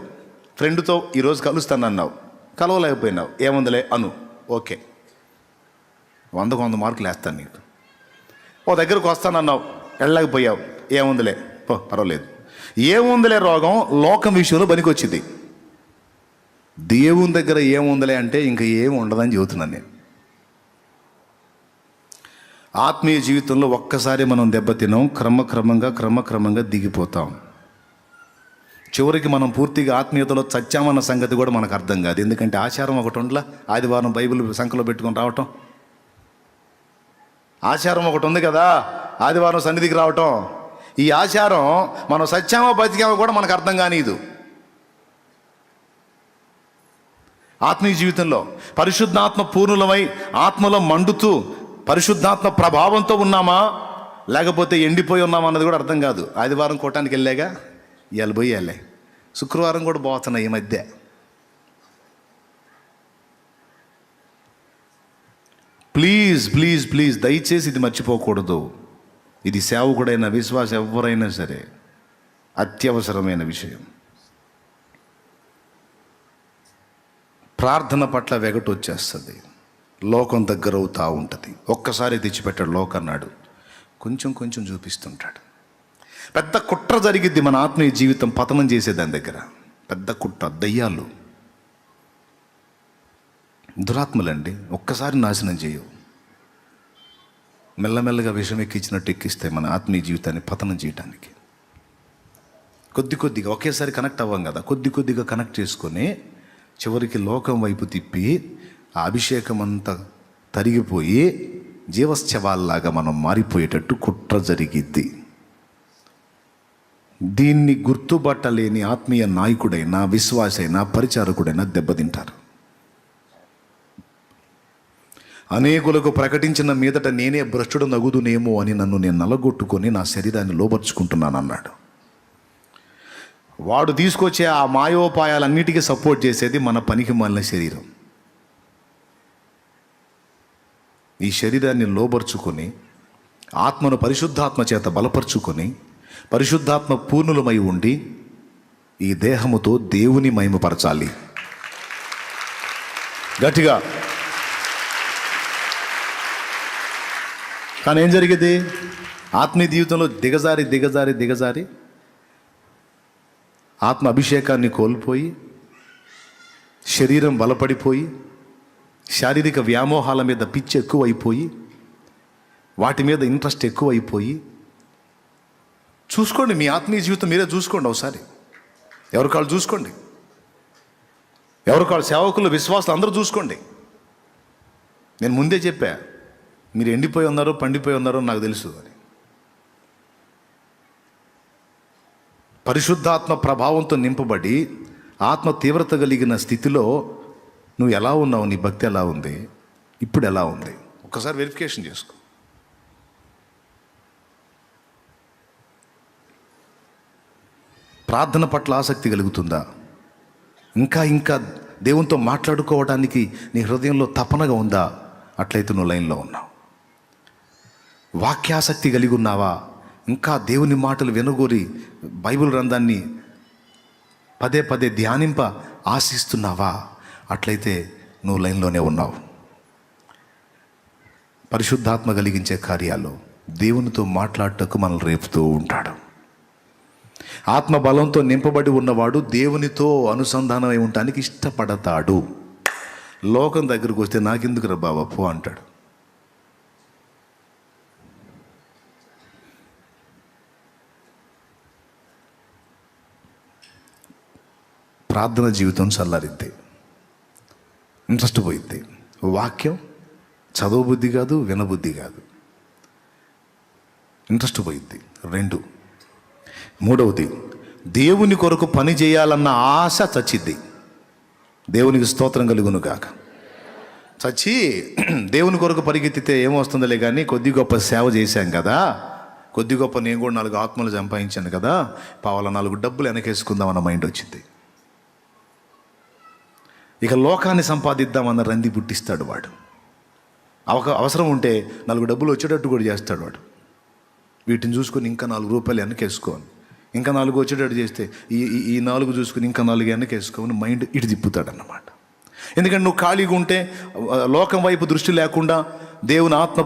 ఫ్రెండ్తో ఈరోజు కలుస్తానన్నావు, కలవలేకపోయినావు, ఏముందిలే అను, ఓకే, 100కు 100 మార్కులు వేస్తాను నీకు. ఓ దగ్గరకు వస్తానన్నావు, వెళ్ళలేకపోయావు, ఏముందిలే పర్వాలేదు. ఏముందిలే రోగం లోకం విషయంలో పనికొచ్చింది. దేవుని దగ్గర ఏముందిలే అంటే ఇంకా ఏమి ఉండదని చెబుతున్నాను నేను. ఆత్మీయ జీవితంలో ఒక్కసారి మనం దెబ్బతిన్నాం, క్రమక్రమంగా దిగిపోతాం. చివరికి మనం పూర్తిగా ఆత్మీయతలో చచ్చామన్న సంగతి కూడా మనకు అర్థం కాదు. ఎందుకంటే ఆచారం ఒకటి ఉండలా. ఆదివారం బైబిల్ సంఖ్యలో పెట్టుకొని రావటం, ఆచారం ఒకటి ఉంది కదా, ఆదివారం సన్నిధికి రావటం. ఈ ఆచారం మనం సత్యామో బతికామో కూడా మనకు అర్థం కానీదు. ఆత్మీయ జీవితంలో పరిశుద్ధాత్మ పూర్ణులమై ఆత్మలో మండుతూ పరిశుద్ధాత్మ ప్రభావంతో ఉన్నామా లేకపోతే ఎండిపోయి ఉన్నామా అన్నది కూడా అర్థం కాదు. ఆదివారం కోటానికి వెళ్ళాగా, ఇవాళ పోయి వెళ్ళే, శుక్రవారం కూడా పోతున్నాయి ఈ మధ్య. ప్లీజ్ దయచేసి ఇది మర్చిపోకూడదు. ఇది సేవకుడైన విశ్వాస ఎవరైనా సరే అత్యవసరమైన విషయం. ప్రార్థన పట్ల వెగటు వచ్చేస్తుంది, లోకం దగ్గర అవుతూ ఉంటుంది. ఒక్కసారి తెచ్చిపెట్టాడు లోకన్నాడు, కొంచెం చూపిస్తుంటాడు. పెద్ద కుట్ర జరిగిద్ది మన ఆత్మీయ జీవితం పతనం చేసేదాని దగ్గర. పెద్ద కుట్ర, దయ్యాలు, దురాత్మలండి. ఒక్కసారి నాశనం చేయవు, మెల్లమెల్లగా విషం ఎక్కించినట్టు ఎక్కిస్తాయి మన ఆత్మీయ జీవితాన్ని పతనం చేయటానికి. కొద్ది కొద్దిగా ఒకేసారి కనెక్ట్ అవ్వం కదా, కొద్ది కొద్దిగా కనెక్ట్ చేసుకొని చివరికి లోకం వైపు తిప్పి ఆ అభిషేకం అంతా తరిగిపోయి జీవశ్చవాల్లాగా మనం మారిపోయేటట్టు కుట్ర జరిగిద్ది. దీన్ని గుర్తుపట్టలేని ఆత్మీయ నాయకుడైనా, విశ్వాసైనా, పరిచారకుడైనా దెబ్బతింటారు. అనేకులకు ప్రకటించిన మీదట నేనే భ్రష్టుడు నగుదునేమో అని నన్ను నేను నలగొట్టుకొని నా శరీరాన్ని లోబర్చుకుంటున్నాను అన్నాడు. వాడు తీసుకొచ్చే ఆ మాయోపాయాలన్నిటికీ సపోర్ట్ చేసేది మన పనికి మాలిన శరీరం. ఈ శరీరాన్ని లోబర్చుకొని ఆత్మను పరిశుద్ధాత్మ చేత బలపరుచుకొని పరిశుద్ధాత్మ పూర్ణులమై ఉండి ఈ దేహముతో దేవుని మహిమపరచాలి. గట్టిగా. కానీ ఏం జరిగేది? ఆత్మీయ జీవితంలో దిగజారి ఆత్మ అభిషేకాన్ని కోల్పోయి శరీరం బలపడిపోయి శారీరక వ్యామోహాల మీద పిచ్చి ఎక్కువైపోయి వాటి మీద ఇంట్రెస్ట్ ఎక్కువైపోయి, చూసుకోండి మీ ఆత్మీయ జీవితం మీరే చూసుకోండి ఒకసారి. ఎవరికాళ్ళు చూసుకోండి, ఎవరికాళ్ళు సేవకులు, విశ్వాసులు అందరూ చూసుకోండి. నేను ముందే చెప్పా, మీరు ఎండిపోయి ఉన్నారో పండిపోయి ఉన్నారో నాకు తెలుసు అని. పరిశుద్ధాత్మ ప్రభావంతో నింపబడి ఆత్మ తీవ్రత కలిగిన స్థితిలో నువ్వు ఎలా ఉన్నావు, నీ భక్తి ఎలా ఉంది, ఇప్పుడు ఎలా ఉంది, ఒక్కసారి వెరిఫికేషన్ చేసుకో. ప్రార్థన పట్ల ఆసక్తి కలుగుతుందా? ఇంకా దేవునితో మాట్లాడుకోవడానికి నీ హృదయంలో తపనగా ఉందా? అట్లయితే నువ్వు లైన్లో ఉన్నావు. వాక్యాసక్తి కలిగి ఉన్నావా? ఇంకా దేవుని మాటలు వినగోరి బైబిల్ గ్రంథాన్ని పదే పదే ధ్యానింప ఆశిస్తున్నావా? అట్లయితే నువ్వు లైన్లోనే ఉన్నావు. పరిశుద్ధాత్మ కలిగించే కార్యాలు దేవునితో మాట్లాడటకు మనల్ని రేపుతూ ఉంటాడు. ఆత్మ బలంతో నింపబడి ఉన్నవాడు దేవునితో అనుసంధానమై ఉండటానికి ఇష్టపడతాడు. లోకం దగ్గరకు వస్తే నాకెందుకు రా బాబా పో అంటాడు. ప్రార్థన జీవితం చల్లారిద్ది, ఇంట్రెస్ట్ పోయిద్ది. వాక్యం చదువు బుద్ధి కాదు, వినబుద్ధి కాదు, ఇంట్రెస్ట్ పోయిద్ది. 2, మూడవది దేవుని కొరకు పని చేయాలన్న ఆశ చచ్చిద్ది. దేవునికి స్తోత్రం కలుగును గాక. చచ్చి దేవుని కొరకు పరిగెత్తితే ఏమొస్తుందిలే కానీ కొద్ది గొప్ప సేవ చేశాం కదా, కొద్ది గొప్ప నేను కూడా 4 ఆత్మలు సంపాదించాను కదా, పావాల 4 డబ్బులు వెనకేసుకుందామన్న మైండ్ వచ్చింది. ఇక లోకాన్ని సంపాదిద్దామన్న రంది పుట్టిస్తాడు వాడు. అవసరం ఉంటే 4 డబ్బులు వచ్చేటట్టు కూడా చేస్తాడు వాడు. వీటిని చూసుకొని ఇంకా 4 రూపాయలు వెనకేసుకోని, ఇంకా 4 వచ్చేటట్టు చేస్తే ఈ 4 చూసుకుని ఇంకా 4 వెనకేసుకోని మైండ్ ఇటు తిప్పుతాడన్నమాట. ఎందుకంటే నువ్వు ఖాళీగా ఉంటే లోకం వైపు దృష్టి లేకుండా దేవుని ఆత్మ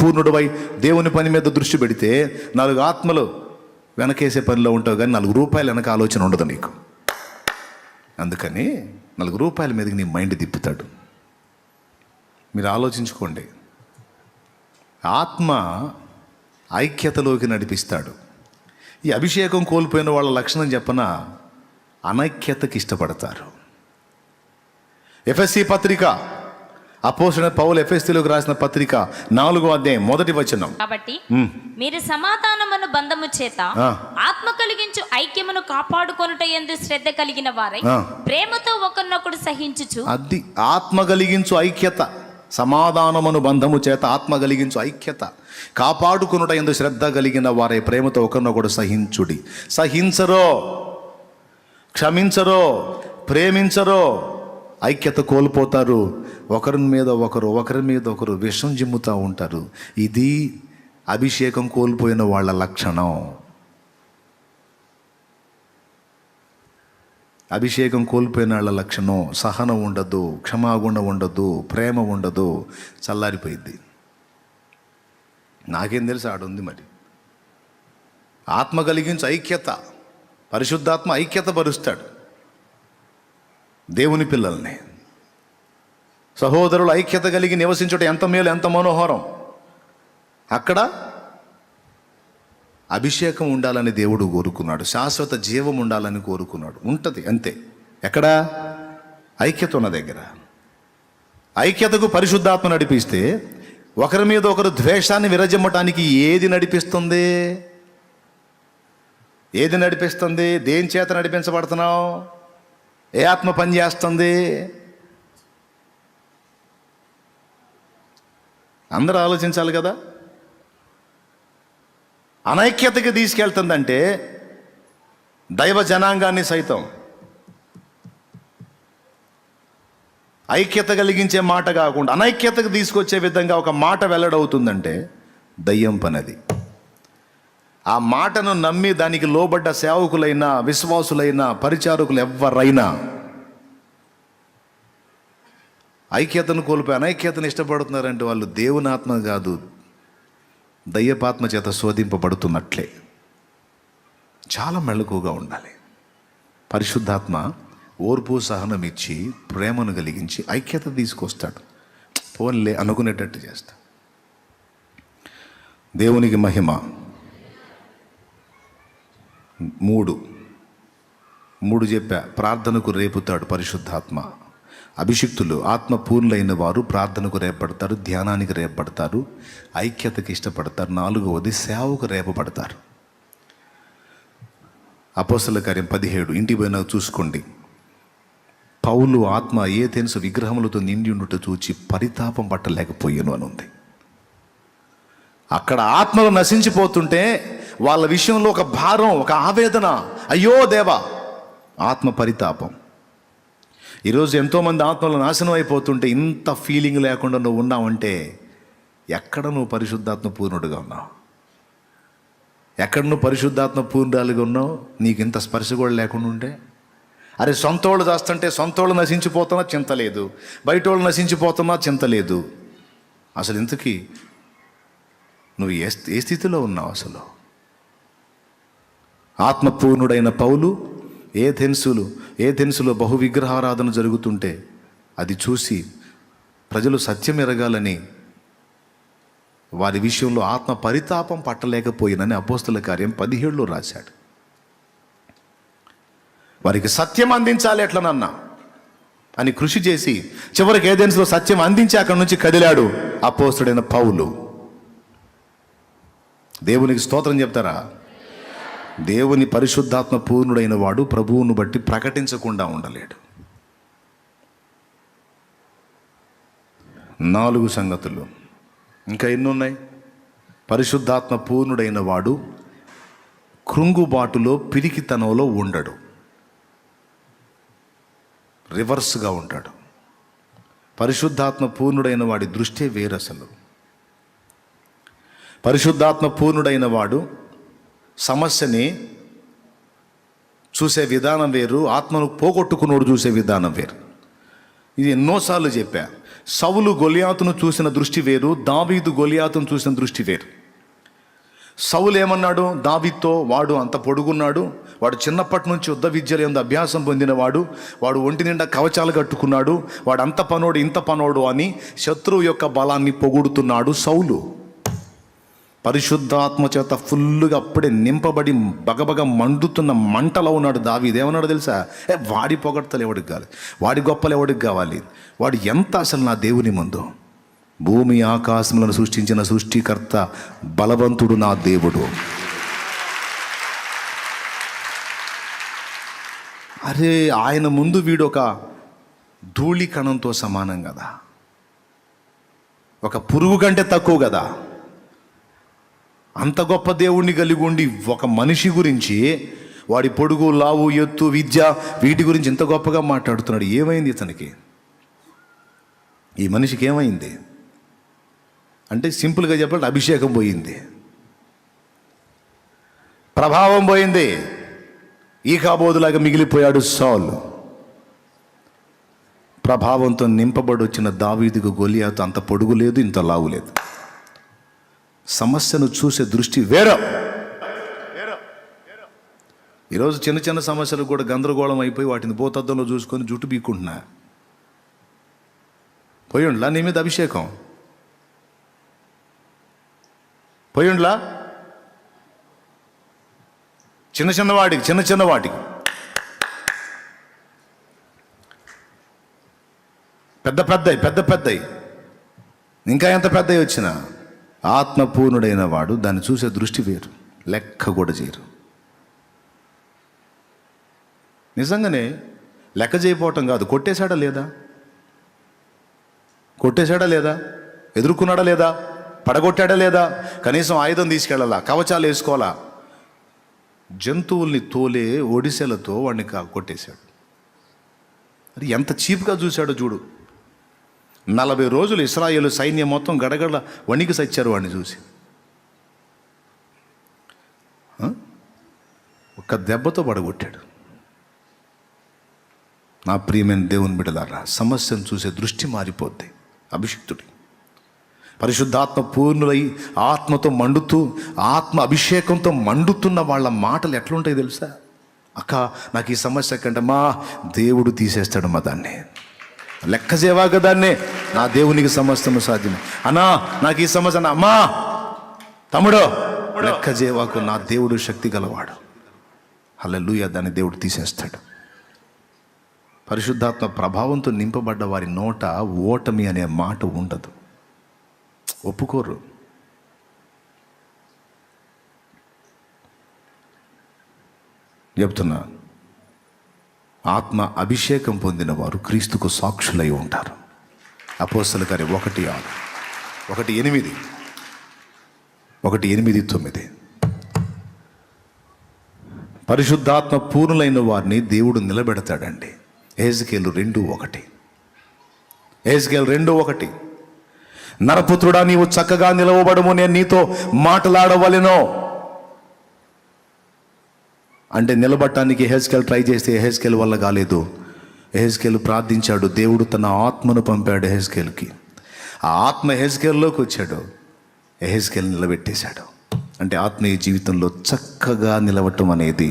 పూర్ణుడువై దేవుని పని మీద దృష్టి పెడితే 4 ఆత్మలు వెనకేసే పనిలో ఉంటావు, కానీ 4 రూపాయలు వెనక ఆలోచన ఉండదు నీకు. అందుకని 4 రూపాయల మీదకి నీ మైండ్ తిప్పుతాడు. మీరు ఆలోచించుకోండి. ఆత్మ ఐక్యతలోకి నడిపిస్తాడు. ఈ అభిషేకం కోల్పోయిన వాళ్ళ లక్షణం చెప్పనా, అనైక్యతకి ఇష్టపడతారు. ఎఫెసీ పత్రిక, అపోస్తలుడైన పౌలు ఎఫెసీలోకి రాసిన పత్రిక 4వ అధ్యాయం 1వ వచనం. కాబట్టి మీరు సమాధానమును బంధము చేత ఆత్మ కలిగించు ఐక్యమును కాపాడుకొనుట యందు శ్రద్ధ కలిగిన వారై ప్రేమతో ఒకరినొకడు సహించుచు. అది ఆత్మ కలిగించు ఐక్యత, సమాధానమును బంధము చేత ఆత్మ కలిగించు ఐక్యత కాపాడుకొనుట యందు శ్రద్ధ కలిగిన వారై ప్రేమతో ఒకరినొకడు సహించుడి. సహించరో, క్షమించరో, ప్రేమించరో, ఐక్యత కోల్పోతారు. ఒకరి మీద ఒకరు విషం జిమ్ముతూ ఉంటారు. ఇది అభిషేకం కోల్పోయిన వాళ్ళ లక్షణం. అభిషేకం కోల్పోయిన వాళ్ళ లక్షణం సహనం ఉండదు, క్షమాగుణం ఉండదు, ప్రేమ ఉండదు, చల్లారిపోయింది. నాకేం తెలుసు ఆడుంది. మరి ఆత్మ కలిగించు ఐక్యత, పరిశుద్ధాత్మ ఐక్యత పరుస్తాడు దేవుని పిల్లల్ని. సహోదరులు ఐక్యత కలిగి నివసించుట ఎంత మేలు, ఎంత మనోహరం. అక్కడ అభిషేకం ఉండాలని దేవుడు కోరుకున్నాడు, శాశ్వత జీవం ఉండాలని కోరుకున్నాడు. ఉంటుంది అంతే. ఎక్కడ? ఐక్యత ఉన్న దగ్గర. ఐక్యతకు పరిశుద్ధాత్మ నడిపిస్తే ఒకరి మీద ఒకరు ద్వేషాన్ని విరజిమ్మటానికి ఏది నడిపిస్తుంది? ఏది నడిపిస్తుంది? దేని చేత నడిపించబడుతున్నావు? ఏ ఆత్మ పని చేస్తుంది? అందరూ ఆలోచించాలి కదా. అనైక్యతకి తీసుకెళ్తుందంటే దైవ జనాంగాన్ని సైతం ఐక్యత కలిగించే మాట కాకుండా అనైక్యతకు తీసుకొచ్చే విధంగా ఒక మాట వెల్లడవుతుందంటే దయ్యం పనది. ఆ మాటను నమ్మి దానికి లోబడ్డ సేవకులైనా, విశ్వాసులైనా, పరిచారకులు ఎవరైనా ఐక్యతను కోల్పోయి అనైక్యతను ఇష్టపడుతున్నారంటే వాళ్ళు దేవుని ఆత్మ కాదు, దయ్యపాత్మ చేత శోధింపబడుతున్నట్లే. చాలా మెళకువగా ఉండాలి. పరిశుద్ధాత్మ ఓర్పు సహనం ఇచ్చి ప్రేమను కలిగించి ఐక్యత తీసుకొస్తాడు. పోన్లే అనుకునేటట్టు చేస్తాడు. దేవునికి మహిమ. మూడు చెప్పా. ప్రార్థనకు రేపుతాడు పరిశుద్ధాత్మ. అభిషిక్తులు ఆత్మ పూర్ణులైన వారు ప్రార్థనకు రేపడతారు, ధ్యానానికి రేపడతారు, ఐక్యతకి ఇష్టపడతారు. 4వది సేవకు రేపబడతారు. అపోస్తల కార్యం 17 ఇంటికి పోయినా చూసుకోండి. పౌలు ఆత్మ ఏథెన్సు విగ్రహములతో నిండి ఉండుట చూచి పరితాపం పట్టలేకపోయాను అని ఉంది. అక్కడ ఆత్మలు నశించిపోతుంటే వాళ్ళ విషయంలో ఒక భారం, ఒక ఆవేదన, అయ్యో దేవా, ఆత్మ పరితాపం. ఈరోజు ఎంతోమంది ఆత్మలు నాశనం అయిపోతుంటే ఇంత ఫీలింగ్ లేకుండా నువ్వు ఉన్నావంటే ఎక్కడ నువ్వు పరిశుద్ధాత్మ పూర్ణుడుగా ఉన్నావు? ఎక్కడ నువ్వు పరిశుద్ధాత్మ పూర్ణురాలుగా ఉన్నావు? నీకు ఇంత స్పర్శ కూడా లేకుండా ఉంటే, అరే సొంతోళ్ళు చేస్తుంటే సొంతోళ్ళు నశించిపోతున్నా చింత లేదు, బయట వాళ్ళు నశించిపోతున్నా చింత లేదు. అసలు ఇంతకీ నువ్వు ఏ స్థితిలో ఉన్నావు? అసలు ఆత్మపూర్ణుడైన పౌలు ఏథెన్సులో బహు విగ్రహారాధన జరుగుతుంటే అది చూసి ప్రజలు సత్యం ఎరగాలని వారి విషయంలో ఆత్మ పరితాపం పట్టలేకపోయినని అపోస్తల కార్యం 17లో రాశాడు. వారికి సత్యం అందించాలి ఎట్లనన్నా అని కృషి చేసి చివరికి ఏథెన్సులో సత్యం అందించి అక్కడి నుంచి కదిలాడు అపోస్తలుడైన పౌలు. దేవునికి స్తోత్రం చెప్తారా? దేవుని పరిశుద్ధాత్మ పూర్ణుడైన వాడు ప్రభువును బట్టి ప్రకటించకుండా ఉండలేడు. 4 సంగతులు. ఇంకా ఎన్నున్నాయి? పరిశుద్ధాత్మ పూర్ణుడైన వాడు కృంగుబాటులో, పిరికితనంలో ఉండడు, రివర్స్గా ఉంటాడు. పరిశుద్ధాత్మ పూర్ణుడైన వాడి దృష్టే వేరసలు. పరిశుద్ధాత్మ పూర్ణుడైన వాడు సమస్యని చూసే విధానం వేరు, ఆత్మను పోగొట్టుకున్నోడు చూసే విధానం వేరు. ఇది ఎన్నోసార్లు చెప్పా. సౌలు గొలియాతును చూసిన దృష్టి వేరు, దావీదు గొలియాతును చూసిన దృష్టి వేరు. సౌలు ఏమన్నాడు దావీదుతో? వాడు అంత పొడుగున్నాడు, వాడు చిన్నప్పటి నుంచి యుద్ధ విద్యలు ఎందు అభ్యాసం పొందినవాడు, వాడు ఒంటి నిండా కవచాలు కట్టుకున్నాడు, వాడు అంత పనోడు ఇంత పనోడు అని శత్రువు యొక్క బలాన్ని పొగుడుతున్నాడు సౌలు. పరిశుద్ధాత్మ చేత ఫుల్లుగా అప్పుడే నింపబడి బగబగ మండుతున్న మంటలో ఉన్నాడు దావీదు. ఏమన్నాడు తెలుసా? వాడి పొగడ్తలు ఎవడికి కావాలి, వాడి గొప్పలు ఎవడికి కావాలి, వాడు ఎంత అసలు నా దేవుని ముందు. భూమి ఆకాశములను సృష్టించిన సృష్టికర్త బలవంతుడు నా దేవుడు. అరే ఆయన ముందు వీడు ఒక ధూళి కణంతో సమానం కదా, ఒక పురుగు కంటే తక్కువ కదా. అంత గొప్ప దేవుణ్ణి కలిగి ఉండి ఒక మనిషి గురించి, వాడి పొడుగు, లావు, ఎత్తు, విద్య, వీటి గురించి ఇంత గొప్పగా మాట్లాడుతున్నాడు. ఏమైంది ఇతనికి? ఈ మనిషికి ఏమైంది అంటే సింపుల్గా చెప్పాలంటే అభిషేకం పోయింది, ప్రభావం పోయింది. ఈకాబోదులాగా మిగిలిపోయాడు సౌలు. ప్రభావంతో నింపబడి వచ్చిన దావీదుకు గొలియాతు అంత పొడుగు లేదు, ఇంత లావు లేదు. సమస్యను చూసే దృష్టి వేరే. ఈరోజు చిన్న చిన్న సమస్యలు కూడా గందరగోళం అయిపోయి వాటిని భూతద్దంలో చూసుకొని జుట్టు బీక్కుంటున్నా. పోయిండ్లా నీ మీద అభిషేకం? పోయిండ్లా? చిన్న వాటికి పెద్దయి ఇంకా ఎంత పెద్దవి వచ్చినా ఆత్మపూర్ణుడైన వాడు దాన్ని చూసే దృష్టి వేరు, లెక్క కూడా చేయరు. నిజంగానే లెక్క చేయకపోవటం కాదు, కొట్టేశాడా లేదా, ఎదుర్కొన్నాడా లేదా, పడగొట్టాడా లేదా, కనీసం ఆయుధం తీసుకెళ్ళాలా, కవచాలు వేసుకోవాలా. జంతువుల్ని తోలే ఒడిసెలతో వాడిని కొట్టేశాడు. అది ఎంత చీప్గా చూశాడో చూడు. 40 రోజులు ఇశ్రాయేలు సైన్యం మొత్తం గడగడ వణికి సచ్చారు వాడిని చూసి. ఒక్క దెబ్బతో పడగొట్టాడు. నా ప్రియమైన దేవుని బిడ్డలారా, సమస్యను చూసే దృష్టి మారిపోద్ది. అభిషిక్తుడి పరిశుద్ధాత్మ పూర్ణులై ఆత్మతో మండుతూ, ఆత్మ అభిషేకంతో మండుతున్న వాళ్ళ మాటలు ఎట్లుంటాయి తెలుసా? అక్క నాకు ఈ సమస్య కంటే మా దేవుడు తీసేస్తాడమ్మా, దాన్ని లెక్క చేయవాక దాన్నే నా దేవునికి సమస్తము సాధ్యమే. అన్నా నాకు ఈ సమస్య, అమ్మా తమ్ముడు లెక్క చేయవాకు, నా దేవుడు శక్తి గలవాడు. హల్లెలూయా, దాన్ని దేవుడు తీసేస్తాడు. పరిశుద్ధాత్మ ప్రభావంతో నింపబడ్డ వారి నోట ఓటమి అనే మాట ఉండదు, ఒప్పుకోరు. చెప్తున్నా, ఆత్మ అభిషేకం పొందిన వారు క్రీస్తుకు సాక్షులై ఉంటారు. అపోస్తలుల కార్యం 1:6, 1:8, 1:8-9. పరిశుద్ధాత్మ పూర్ణులైన వారిని దేవుడు నిలబెడతాడండి. ఎహెజ్కేలు 2:1. నరపుత్రుడా, నీవు చక్కగా నిలవబడము, నేను నీతో మాట్లాడవలెనో. అంటే నిలబడటానికి ఎహెజ్కేలు ట్రై చేస్తే ఎహెజ్కేలు వల్ల కాలేదు. ఎహెజ్కేలు ప్రార్థించాడు, దేవుడు తన ఆత్మను పంపాడు ఎహెజ్కేలుకి. ఆ ఆత్మ ఎహెజ్కేలులోకి వచ్చాడు, ఎహెజ్కేలు నిలబెట్టేశాడు. అంటే ఆత్మీయ జీవితంలో చక్కగా నిలవటం అనేది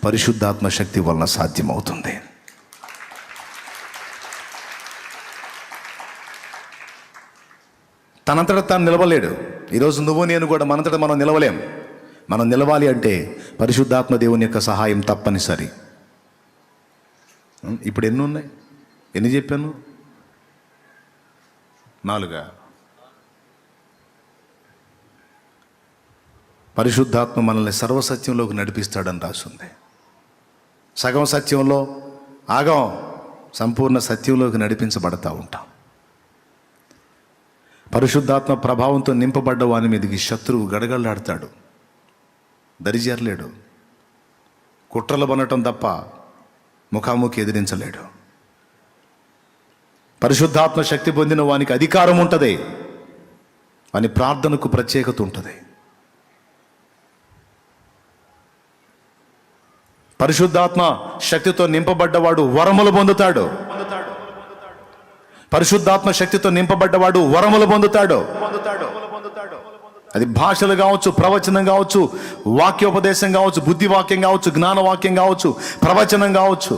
పరిశుద్ధాత్మ శక్తి వలన సాధ్యమవుతుంది. తనంతట తాను నిలవలేడు. ఈరోజు నువ్వు నేను కూడా మనంతట మనం నిలవలేం. మనం నిలవాలి అంటే పరిశుద్ధాత్మ దేవుని యొక్క సహాయం తప్పనిసరి. ఇప్పుడు ఎన్ని ఉన్నాయి? ఎన్ని చెప్పాను? 4. పరిశుద్ధాత్మ మనల్ని సర్వసత్యంలోకి నడిపిస్తాడని రాస్తుంది. సగం సత్యంలో ఆగం, సంపూర్ణ సత్యంలోకి నడిపించబడతా ఉంటాం. పరిశుద్ధాత్మ ప్రభావంతో నింపబడ్డ వాని మీదకి శత్రువు గడగడలాడతాడు, దరిజేరలేడు. కుట్రలు బనటం తప్ప ముఖాముఖి ఎదిరించలేడు. పరిశుద్ధాత్మ శక్తి పొందిన వానికి అధికారం ఉంటుంది, వాని ప్రార్థనకు ప్రత్యేకత ఉంటుంది. పరిశుద్ధాత్మ శక్తితో నింపబడ్డవాడు వరములు పొందుతాడు. పరిశుద్ధాత్మ శక్తితో నింపబడ్డవాడు వరములు పొందుతాడు. అది భాషలు కావచ్చు, ప్రవచనం కావచ్చు, వాక్యోపదేశం కావచ్చు, బుద్ధి వాక్యం కావచ్చు, జ్ఞానవాక్యం కావచ్చు, ప్రవచనం కావచ్చు,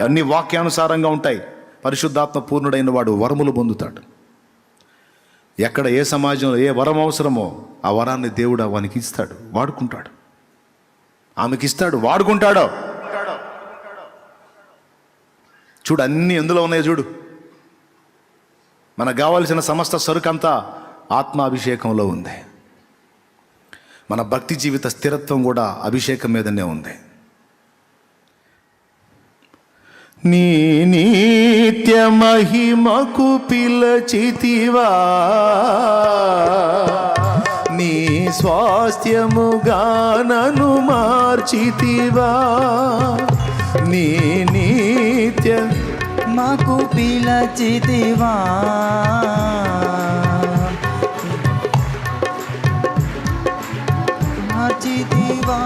అన్ని వాక్యానుసారంగా ఉంటాయి. పరిశుద్ధాత్మ పూర్ణుడైన వాడు వరములు పొందుతాడు. ఎక్కడ ఏ సమాజంలో ఏ వరం అవసరమో ఆ వరాన్ని దేవుడు వానికి ఇస్తాడు, వాడుకుంటాడు. ఆమెకి ఇస్తాడు, వాడుకుంటాడు. చూడు, అన్నీ ఎందులో ఉన్నాయో చూడు. మనకు కావాల్సిన సమస్త సరుకంతా ఆత్మాభిషేకంలో ఉంది. మన భక్తి జీవిత స్థిరత్వం కూడా అభిషేకం మీదనే ఉంది. నీ నిత్య మహిమకు పిలచితివా, నీ స్వాస్థ్యముగా నన్ను మార్చితివా. నీ నిత్య మాకు పిలచితివా, మార్చితివా.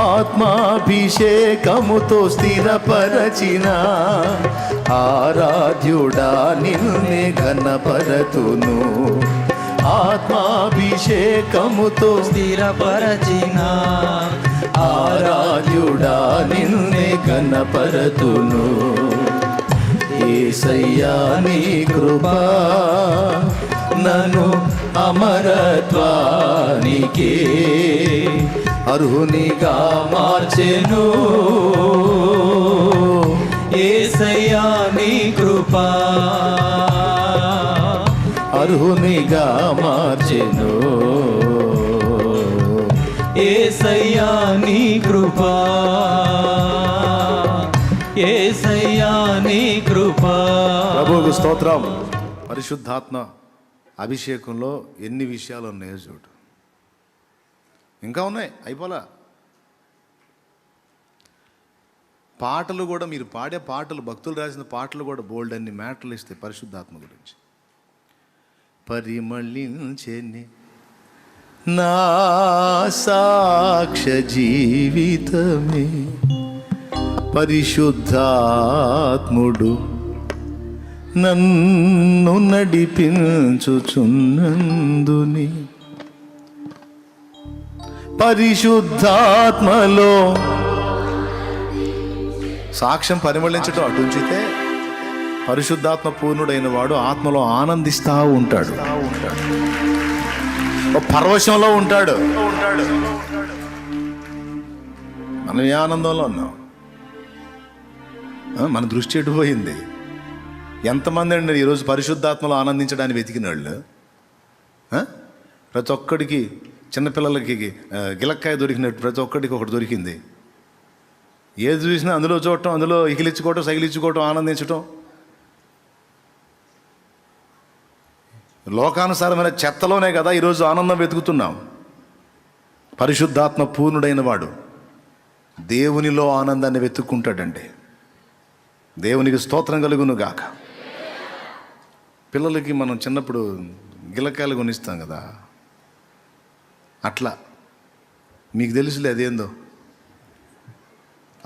ఆత్మాభిషేకముతో స్థిరపరచిన ఆరాధ్యుడా నిన్నే ఘనపరతును. ఆత్మాభిషేకముతో స్థిరపరచిన ఆరాధ్యుడా నిన్నే ఘనపరతును. యేసయ్యా నీ కృపా నన్ను అమరత్వానికే అర్హునిగా మార్చెను యేసయ్యా నీ కృపా, అర్హునిగా మార్చెను యేసయ్యా నీ కృపా, యేసయ్యా నీ కృపా. ప్రభువుకు స్తోత్రం. పరిశుద్ధాత్మ అభిషేకంలో ఎన్ని విషయాలు ఉన్నాయో చూడు. ఇంకా ఉన్నాయి, అయిపోలా. పాటలు కూడా, మీరు పాడే పాటలు, భక్తులు రాసిన పాటలు కూడా బోల్డ్ అన్ని మ్యాటర్లు ఇస్తాయి పరిశుద్ధాత్మ గురించి. పరిమళించెని నా సాక్ష్య జీవితమే, పరిశుద్ధాత్ముడు నన్ను నడిపించుచున్నందుని, పరిశుద్ధాత్మలో సాక్ష్యం పరిమళించడం అటుంచితే, పరిశుద్ధాత్మ పూర్ణుడైన వాడు ఆత్మలో ఆనందిస్తూ ఉంటాడు, ఓ పరవశంలో ఉంటాడు. మనం ఏ ఆనందంలో ఉన్నాం? మన దృష్టి ఎటుపోయింది? ఎంతమంది అండి ఈరోజు పరిశుద్ధాత్మలో ఆనందించడానికి వెతికిన వాళ్ళు? ప్రతి ఒక్కడికి, చిన్నపిల్లలకి గిలక్కాయ దొరికినట్టు ప్రతి ఒక్కడికి ఒకటి దొరికింది. ఏది చూసినా అందులో చూడటం, అందులో ఇకిలించుకోవటం, సగిలించుకోవటం, ఆనందించటం. లోకానుసారమైన చెత్తలోనే కదా ఈరోజు ఆనందం వెతుకుతున్నాం. పరిశుద్ధాత్మ పూర్ణుడైన వాడు దేవునిలో ఆనందాన్ని వెతుక్కుంటాడండి. దేవునికి స్తోత్రం కలుగును గాక. పిల్లలకి మనం చిన్నప్పుడు గిలకాయలు కొనిస్తాం కదా, అట్లా మీకు తెలుసులే అదేందో.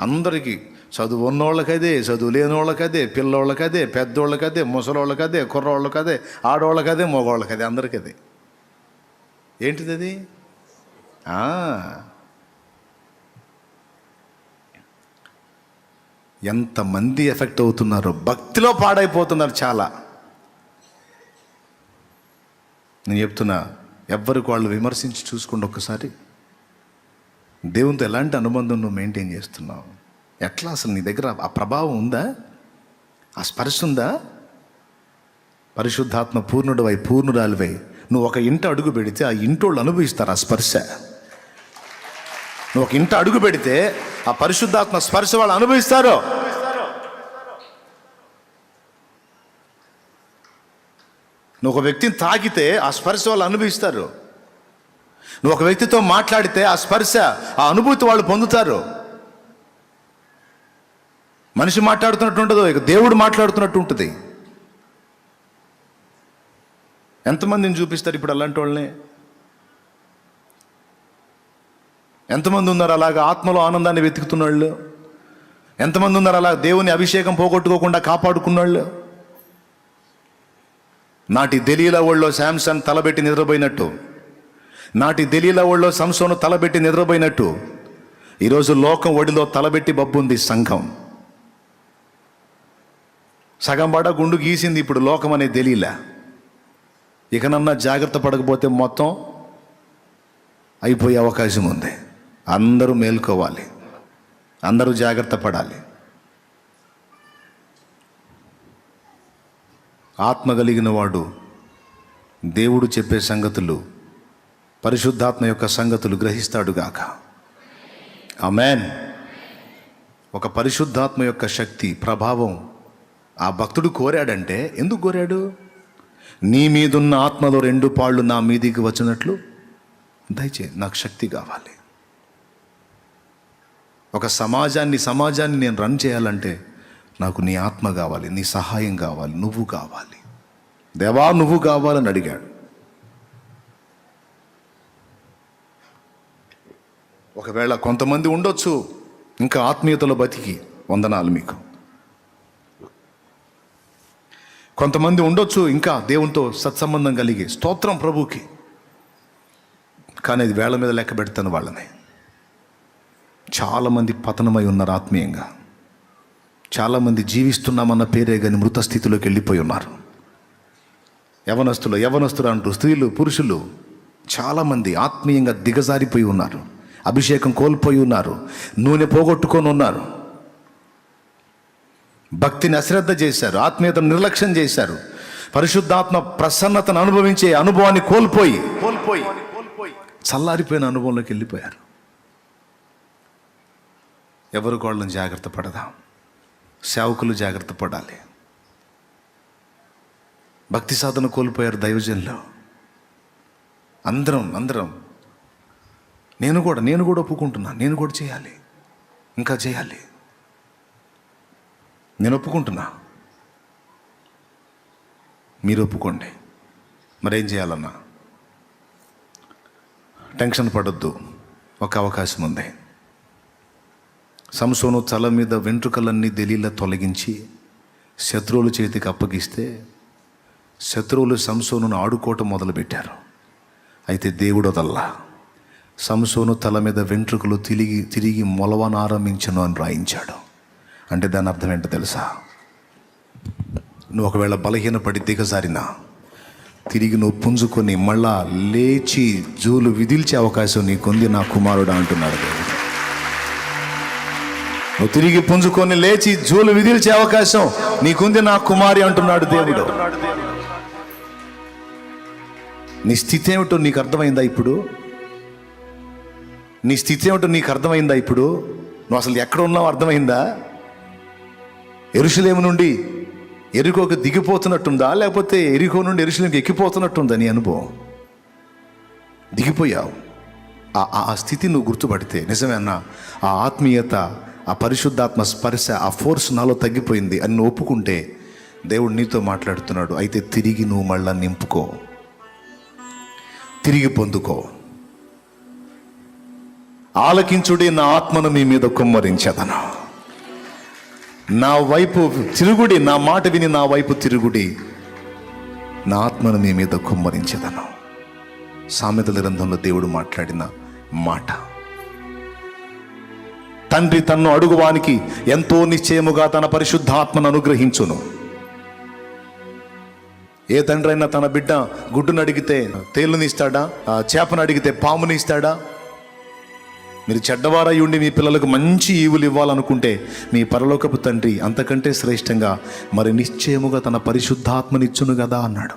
అందరికీ చదువు ఉన్నోళ్ళకదే, చదువు లేనివాళ్ళకదే, పిల్లోళ్ళకదే, పెద్దోళ్ళకదే, ముసలోళ్ళకదే, కుర్రోళ్ళకదే, ఆడవాళ్ళకదే, మగవాళ్ళకదే, అందరికదే. ఏంటిది అది? ఎంతమంది ఎఫెక్ట్ అవుతున్నారు, భక్తిలో పాడైపోతున్నారు చాలా. నేను చెప్తున్నా, ఎవ్వరికి వాళ్ళు విమర్శించి చూసుకోండి ఒక్కసారి. దేవునితో ఎలాంటి అనుబంధం నువ్వు మెయింటైన్ చేస్తున్నావు? ఎట్లా అసలు నీ దగ్గర ఆ ప్రభావం ఉందా? ఆ స్పర్శ ఉందా? పరిశుద్ధాత్మ పూర్ణుడివై, పూర్ణురాలివై నువ్వు ఒక ఇంట అడుగు పెడితే ఆ ఇంటోళ్ళు అనుభవిస్తారు ఆ స్పర్శ. నువ్వు ఒక ఇంట అడుగు పెడితే ఆ పరిశుద్ధాత్మ స్పర్శ వాళ్ళు అనుభవిస్తారు. నువ్వు ఒక వ్యక్తిని తాకితే ఆ స్పర్శ వాళ్ళు అనుభవిస్తారు. నువ్వు ఒక వ్యక్తితో మాట్లాడితే ఆ స్పర్శ, ఆ అనుభూతి వాళ్ళు పొందుతారు. మనిషి మాట్లాడుతున్నట్టు ఉండదు, ఇక దేవుడు మాట్లాడుతున్నట్టు ఉంటుంది. ఎంతమందిని చూపిస్తారు ఇప్పుడు అలాంటి వాళ్ళని? ఎంతమంది ఉన్నారు అలాగా ఆత్మలో ఆనందాన్ని వెతుకుతున్న వాళ్ళు? ఎంతమంది ఉన్నారు అలా దేవుని అభిషేకం పోగొట్టుకోకుండా కాపాడుకున్న వాళ్ళు? నాటి దెలీలా ఒళ్ళో శాంసన్ తలబెట్టి నిద్రపోయినట్టు, నాటి దెలీలా ఒళ్ళో సంసోను తలబెట్టి నిద్రపోయినట్టు, ఈరోజు లోకం ఒడిలో తలబెట్టి బబ్బుంది సంఘం. సగం పడ గుండు గీసింది ఇప్పుడు లోకం అనే దెలీలా. ఇకనన్నా జాగ్రత్త పడకపోతే మొత్తం అయిపోయే అవకాశం ఉంది. అందరూ మేల్కోవాలి, అందరూ జాగ్రత్త పడాలి. ఆత్మ కలిగిన వాడు దేవుడు చెప్పే సంగతులు, పరిశుద్ధాత్మ యొక్క సంగతులు గ్రహిస్తాడుగాక. ఆమేన్. ఒక పరిశుద్ధాత్మ యొక్క శక్తి, ప్రభావం ఆ భక్తుడు కోరాడంటే ఎందుకు కోరాడు? నీ మీదున్న ఆత్మలో 2 పాళ్ళు నా మీదికి వచ్చినట్లు దయచేసి నాకు శక్తి కావాలి. ఒక సమాజాన్ని నేను రన్ చేయాలంటే నాకు నీ ఆత్మ కావాలి, నీ సహాయం కావాలి, నువ్వు కావాలి. దేవా నువ్వు కావాలని అడిగాడు. ఒకవేళ కొంతమంది ఉండొచ్చు ఇంకా ఆత్మీయతలో బతికి, వందనాలు మీకు. కొంతమంది ఉండొచ్చు ఇంకా దేవునితో సత్సంబంధం కలిగి, స్తోత్రం ప్రభుకి. కానీ అది వేళ మీద లెక్క పెడతాను వాళ్ళని. చాలామంది పతనమై ఉన్నారు ఆత్మీయంగా. చాలామంది జీవిస్తున్నామన్న పేరే కానీ మృత స్థితిలోకి వెళ్ళిపోయి ఉన్నారు. యవనస్తులు అంటూ స్త్రీలు, పురుషులు చాలామంది ఆత్మీయంగా దిగజారిపోయి ఉన్నారు. అభిషేకం కోల్పోయి ఉన్నారు, నూనె పోగొట్టుకొని ఉన్నారు, భక్తిని అశ్రద్ధ చేశారు, ఆత్మీయతను నిర్లక్ష్యం చేశారు, పరిశుద్ధాత్మ ప్రసన్నతను అనుభవించే అనుభవాన్ని కోల్పోయి చల్లారిపోయిన అనుభవంలోకి వెళ్ళిపోయారు. ఎవరు వాళ్ళని జాగ్రత్త పడదాం, సేవకులు జాగ్రత్త పడాలి. భక్తి సాధన కోల్పోయారు దైవజనులు. అందరం నేను కూడా ఒప్పుకుంటున్నా, నేను కూడా చేయాలి, ఇంకా చేయాలి. నేను ఒప్పుకుంటున్నా, మీరు ఒప్పుకోండి. మరేం చేయాలన్నా? టెన్షన్ పడొద్దు, ఒక అవకాశం ఉంది. సంసోను తల మీద వెంట్రుకలన్నీ దెలీలా తొలగించి శత్రువుల చేతికి అప్పగిస్తే శత్రువులు సంసోనును ఆడుకోవటం మొదలుపెట్టారు. అయితే దేవుడు వదల్లా. సంసోను తల మీద వెంట్రుకలు తిరిగి మొలవనారంభించను అని రాయించాడు. అంటే దాని అర్థం ఏంటో తెలుసా? నువ్వు ఒకవేళ బలహీనపడి దిగజారినా తిరిగి నువ్వు పుంజుకొని మళ్ళా లేచి జూలు విదిల్చే అవకాశం నీకుంది నా కుమారుడు అంటున్నాడు దేవుడు. నువ్వు తిరిగి పుంజుకొని లేచి జూలు విదిల్చే అవకాశం నీకుంది నా కుమారి అంటున్నాడు దేవుడు. నీ స్థితి ఏమిటో నీకు అర్థమైందా ఇప్పుడు? నీ స్థితి ఏమిటో నీకు అర్థమైందా ఇప్పుడు? నువ్వు అసలు ఎక్కడ ఉన్నావు అర్థమైందా? యెరూషలేము నుండి ఎరికోకు దిగిపోతున్నట్టుందా, లేకపోతే ఎరికో నుండి యెరూషలేముకి ఎక్కిపోతున్నట్టుందా నీ అనుభవం? దిగిపోయావు. ఆ స్థితి నువ్వు గుర్తుపడితే నిజమే అన్న, ఆ ఆత్మీయత, ఆ పరిశుద్ధాత్మ స్పర్శ, ఆ ఫోర్స్ నాలో తగ్గిపోయింది అని నువ్వు ఒప్పుకుంటే దేవుడు నీతో మాట్లాడుతున్నాడు. అయితే తిరిగి నువ్వు మళ్ళా నింపుకో, తిరిగి పొందుకో. ఆలకించుడి, నా ఆత్మను మీ మీద కుమ్మరించదను. నా వైపు తిరుగుడి, నా మాట విని నా వైపు తిరుగుడి, నా ఆత్మను మీ మీద కుమ్మరించదను. సామెతల గ్రంథంలో దేవుడు మాట్లాడిన మాట. తండ్రి తన్ను అడుగువానికి ఎంతో నిశ్చయముగా తన పరిశుద్ధాత్మను అనుగ్రహించును. ఏ తండ్రి అయినా తన బిడ్డ గుడ్డును అడిగితే తేలుని ఇస్తాడా? చేపను అడిగితే పాముని ఇస్తాడా? మీరు చెడ్డవారై ఉండి మీ పిల్లలకు మంచి ఈవులు ఇవ్వాలనుకుంటే మీ పరలోకపు తండ్రి అంతకంటే శ్రేష్టంగా మరి నిశ్చయముగా తన పరిశుద్ధాత్మని ఇచ్చును కదా అన్నాడు.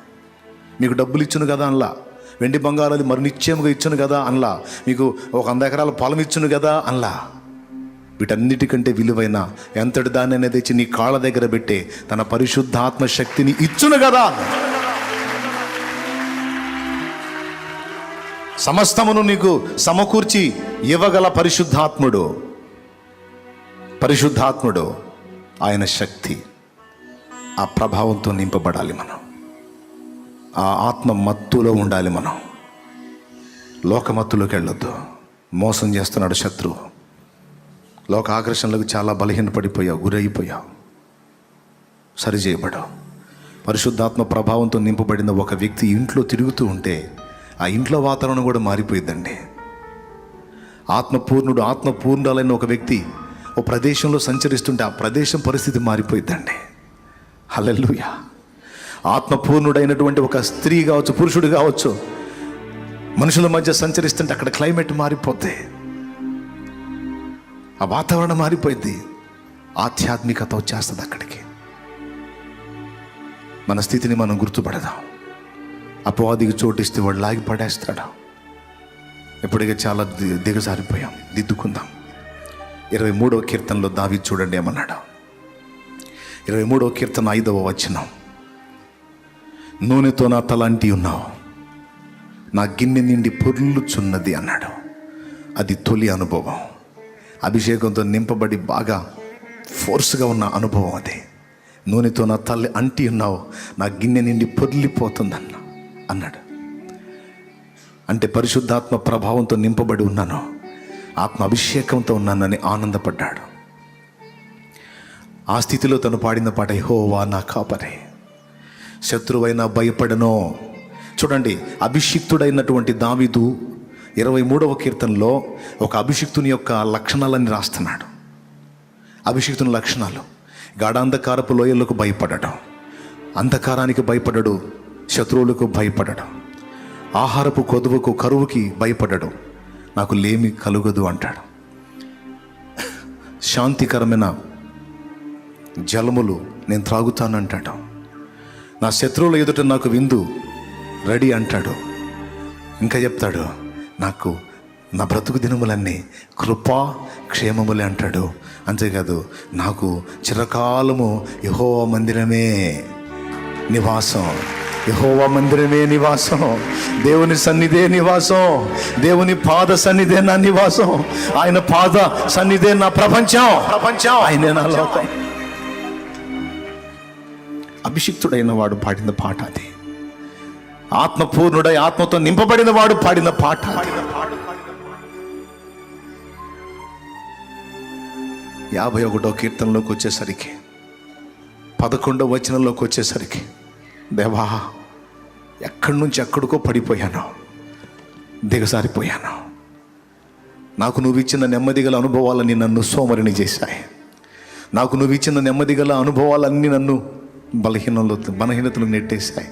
మీకు డబ్బులు ఇచ్చును కదా అనలా, వెండి బంగారాలు మరి నిశ్చయముగా ఇచ్చును కదా అనలా, మీకు ఒక 100 ఎకరాల పొలం ఇచ్చును కదా అనలా. వీటన్నిటికంటే విలువైన ఎంతటి దాన్ని అనేది తెచ్చి నీ కాళ్ళ దగ్గర పెట్టే తన పరిశుద్ధాత్మ శక్తిని ఇచ్చును కదా. సమస్తమును నీకు సమకూర్చి ఇవ్వగల పరిశుద్ధాత్ముడు ఆయన శక్తి, ఆ ప్రభావంతో నింపబడాలి మనం. ఆ ఆత్మ మత్తులో ఉండాలి మనం. లోకమత్తులోకి వెళ్ళొద్దు. మోసం చేస్తున్నాడు శత్రువు. లోక ఆకర్షణలకు చాలా బలహీనపడిపోయావు, గురైపోయావు. సరిచేయబడు. పరిశుద్ధాత్మ ప్రభావంతో నింపబడిన ఒక వ్యక్తి ఇంట్లో తిరుగుతూ ఉంటే ఆ ఇంట్లో వాతావరణం కూడా మారిపోయిద్దండి. ఆత్మపూర్ణులైన ఒక వ్యక్తి ఓ ప్రదేశంలో సంచరిస్తుంటే ఆ ప్రదేశం పరిస్థితి మారిపోయిద్దండి. హల్లెలూయా. ఆత్మపూర్ణుడైనటువంటి ఒక స్త్రీ కావచ్చు, పురుషుడు కావచ్చు, మనుషుల మధ్య సంచరిస్తుంటే అక్కడ క్లైమేట్ మారిపోతే, ఆ వాతావరణం మారిపోయింది, ఆధ్యాత్మికత వచ్చేస్తుంది అక్కడికి. మన స్థితిని మనం గుర్తుపడదాం. అపవాదికి చోటిస్తే వాడు లాగి పడేస్తాడు. ఇప్పటికే చాలా దిగజారిపోయాం, దిద్దుకుందాం. 23వ కీర్తనలో దావీదు చూడండి ఏమన్నాడు. 23వ కీర్తన 5వ వచనం, నూనెతో నా తల అంటి ఉన్నావు, నా గిన్నె నిండి పొర్లుచున్నది అన్నాడు. అది తొలి అనుభవం. అభిషేకంతో నింపబడి బాగా ఫోర్స్గా ఉన్న అనుభవం అది. నూనెతో నా తల్లి అంటి ఉన్నావు, నా గిన్నె నిండి పొర్లిపోతుందన్న అన్నాడు. అంటే పరిశుద్ధాత్మ ప్రభావంతో నింపబడి ఉన్నాను, ఆత్మ అభిషేకంతో ఉన్నానని ఆనందపడ్డాడు. ఆ స్థితిలో తను పాడిన పాట యెహోవా నా కాపరి, శత్రువైనా భయపడనో. చూడండి, అభిషిక్తుడైనటువంటి దావీదు 23వ కీర్తనలో ఒక అభిషిక్తుని యొక్క లక్షణాలన్నీ రాస్తున్నాడు. అభిషిక్తుని లక్షణాలు: గాఢాంధకారపు లోయలకు భయపడడం, అంధకారానికి భయపడడు, శత్రువులకు భయపడడం, ఆహారపు కొదువుకు కరువుకి భయపడడం, నాకు లేమి కలుగదు అంటాడు. శాంతికరమైన జలములు నేను త్రాగుతానంటాడు. నా శత్రువుల ఎదుట నాకు విందు రెడీ అంటాడు. ఇంకా చెప్తాడు, నాకు నా బ్రతుకు దినములన్నీ కృపా క్షేమములే అంటాడు. అంతేకాదు, నాకు చిరకాలము యెహోవా మందిరమే నివాసం, యెహోవా మందిరమే నివాసం, దేవుని సన్నిధే నివాసం, దేవుని పాద సన్నిధే నా నివాసం, ఆయన పాద సన్నిధే నా ప్రపంచం, ఆయనే నా లోకం. అభిషిక్తుడైన వాడు పాడిన పాట అది. ఆత్మపూర్ణుడై ఆత్మతో నింపబడిన వాడు పాడిన పాట. 51వ కీర్తనలోకి వచ్చేసరికి 11వ వచనంలోకి వచ్చేసరికి, దేవా ఎక్కడి నుంచి ఎక్కడికో పడిపోయాను, దిగసారిపోయాను. నాకు నువ్వు ఇచ్చిన నెమ్మది గల అనుభవాలన్నీ నన్ను సోమరిని చేశాయి. నాకు నువ్వు ఇచ్చిన నెమ్మది గల అనుభవాలన్నీ నన్ను బలహీనతలకు నెట్టేశాయి.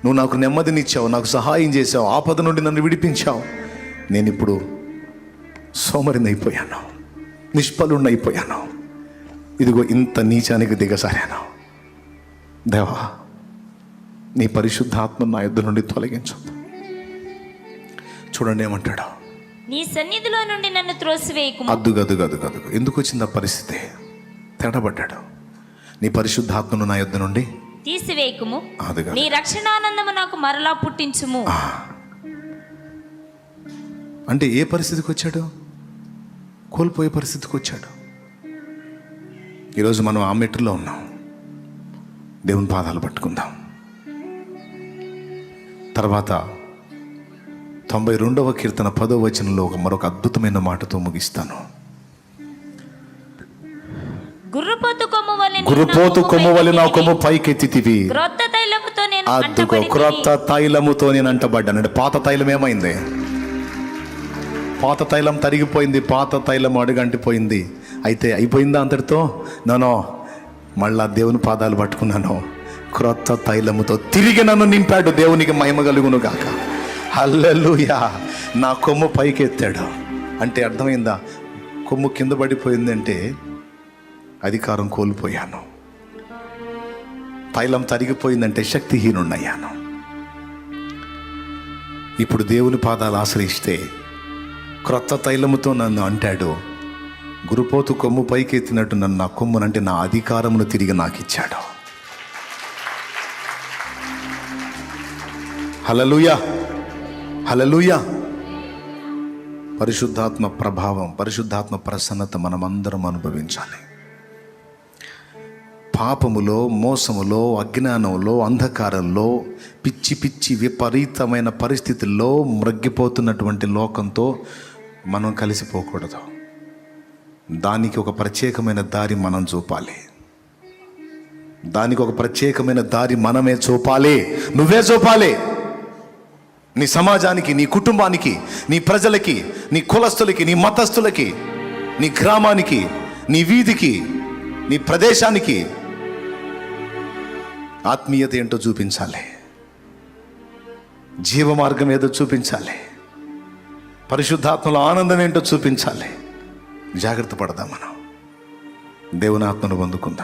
నువ్వు నాకు నెమ్మదినిచ్చావు, నాకు సహాయం చేశావు, ఆపద నుండి నన్ను విడిపించావు. నేను ఇప్పుడు సోమరిని అయిపోయాను, నిష్ఫలుణ్ణి అయిపోయాను. ఇదిగో ఇంత నీచానికి దిగసారాను. దేవా, నీ పరిశుద్ధాత్మ నా యుద్ధ నుండి తొలగించు. చూడండి ఏమంటాడు, నీ సన్నిధిలో నుండి నన్ను త్రోసివేయకుము. అద్దుగదు ఎందుకు వచ్చింది ఆ పరిస్థితి? తేడబడ్డాడు. నీ పరిశుద్ధాత్మను నా యుద్ధ నుండి తీసివేయకుము, నీ రక్షణానందము నాకు మరలా పుట్టించుము. అంటే ఏ పరిస్థితికి వచ్చాడు? కోల్పోయే పరిస్థితికి వచ్చాడు. ఈరోజు మనం ఆ మెట్టులో ఉన్నాం. దేవుని పాదాలు పట్టుకుందాం. తర్వాత 92వ కీర్తన 10వ వచనంలో మరొక అద్భుతమైన మాటతో ముగిస్తాను. గుర్రపోతు కొమ్ము వలె నా కొమ్ము పైకెత్తితివి, క్రొత్త తైలముతో నేను అద్దుకో క్రొత్త తైలముతో నేను అంటబడ్డాను. అంటే పాత తైలం ఏమైంది? పాత తైలం తరిగిపోయింది, పాత తైలం అడుగంటిపోయింది. అయితే అయిపోయిందా అంతటితో? నో, మళ్ళా దేవుని పాదాలు పట్టుకున్నాను. క్రొత్త తైలముతో తిరిగి నన్ను నింపాడు. దేవునికి మహిమ కలుగును గాక. హల్లెలూయా. నా కొమ్ము పైకెత్తాడు. అంటే అర్థమైందా? కొమ్ము కింద పడిపోయిందంటే అధికారం కోల్పోయాను. తైలం తరిగిపోయిందంటే శక్తిహీనున్నయ్యాను. ఇప్పుడు దేవుని పాదాలు ఆశ్రయిస్తే క్రొత్త తైలముతో నన్ను అంటాడు. గురుపోతు కొమ్ము పైకెత్తినట్టు నన్ను నా కొమ్మునంటే నా అధికారమును తిరిగి నాకు ఇచ్చాడు. హల్లెలూయా, హల్లెలూయా. పరిశుద్ధాత్మ ప్రభావం, పరిశుద్ధాత్మ ప్రసన్నత మనమందరం అనుభవించాలి. పాపములో, మోసములో, అజ్ఞానంలో, అంధకారంలో, పిచ్చి పిచ్చి విపరీతమైన పరిస్థితుల్లో మ్రగ్గిపోతున్నటువంటి లోకంతో మనం కలిసిపోకూడదు. దానికి ఒక ప్రత్యేకమైన దారి మనం చూపాలి. దానికి ఒక ప్రత్యేకమైన దారి మనమే చూపాలి. నువ్వే చూపాలి. నీ సమాజానికి, నీ కుటుంబానికి, నీ ప్రజలకి, నీ కులస్తులకి, నీ మతస్థులకి, నీ గ్రామానికి, నీ వీధికి, నీ ప్రదేశానికి ఆత్మీయత ఏంటో చూపించాలి. జీవ మార్గం ఏదో చూపించాలి. పరిశుద్ధాత్మలో ఆనందం ఏంటో చూపించాలి. జాగ్రత్త పడదాం. మనం దేవుని ఆత్మను పొందుకుందాం.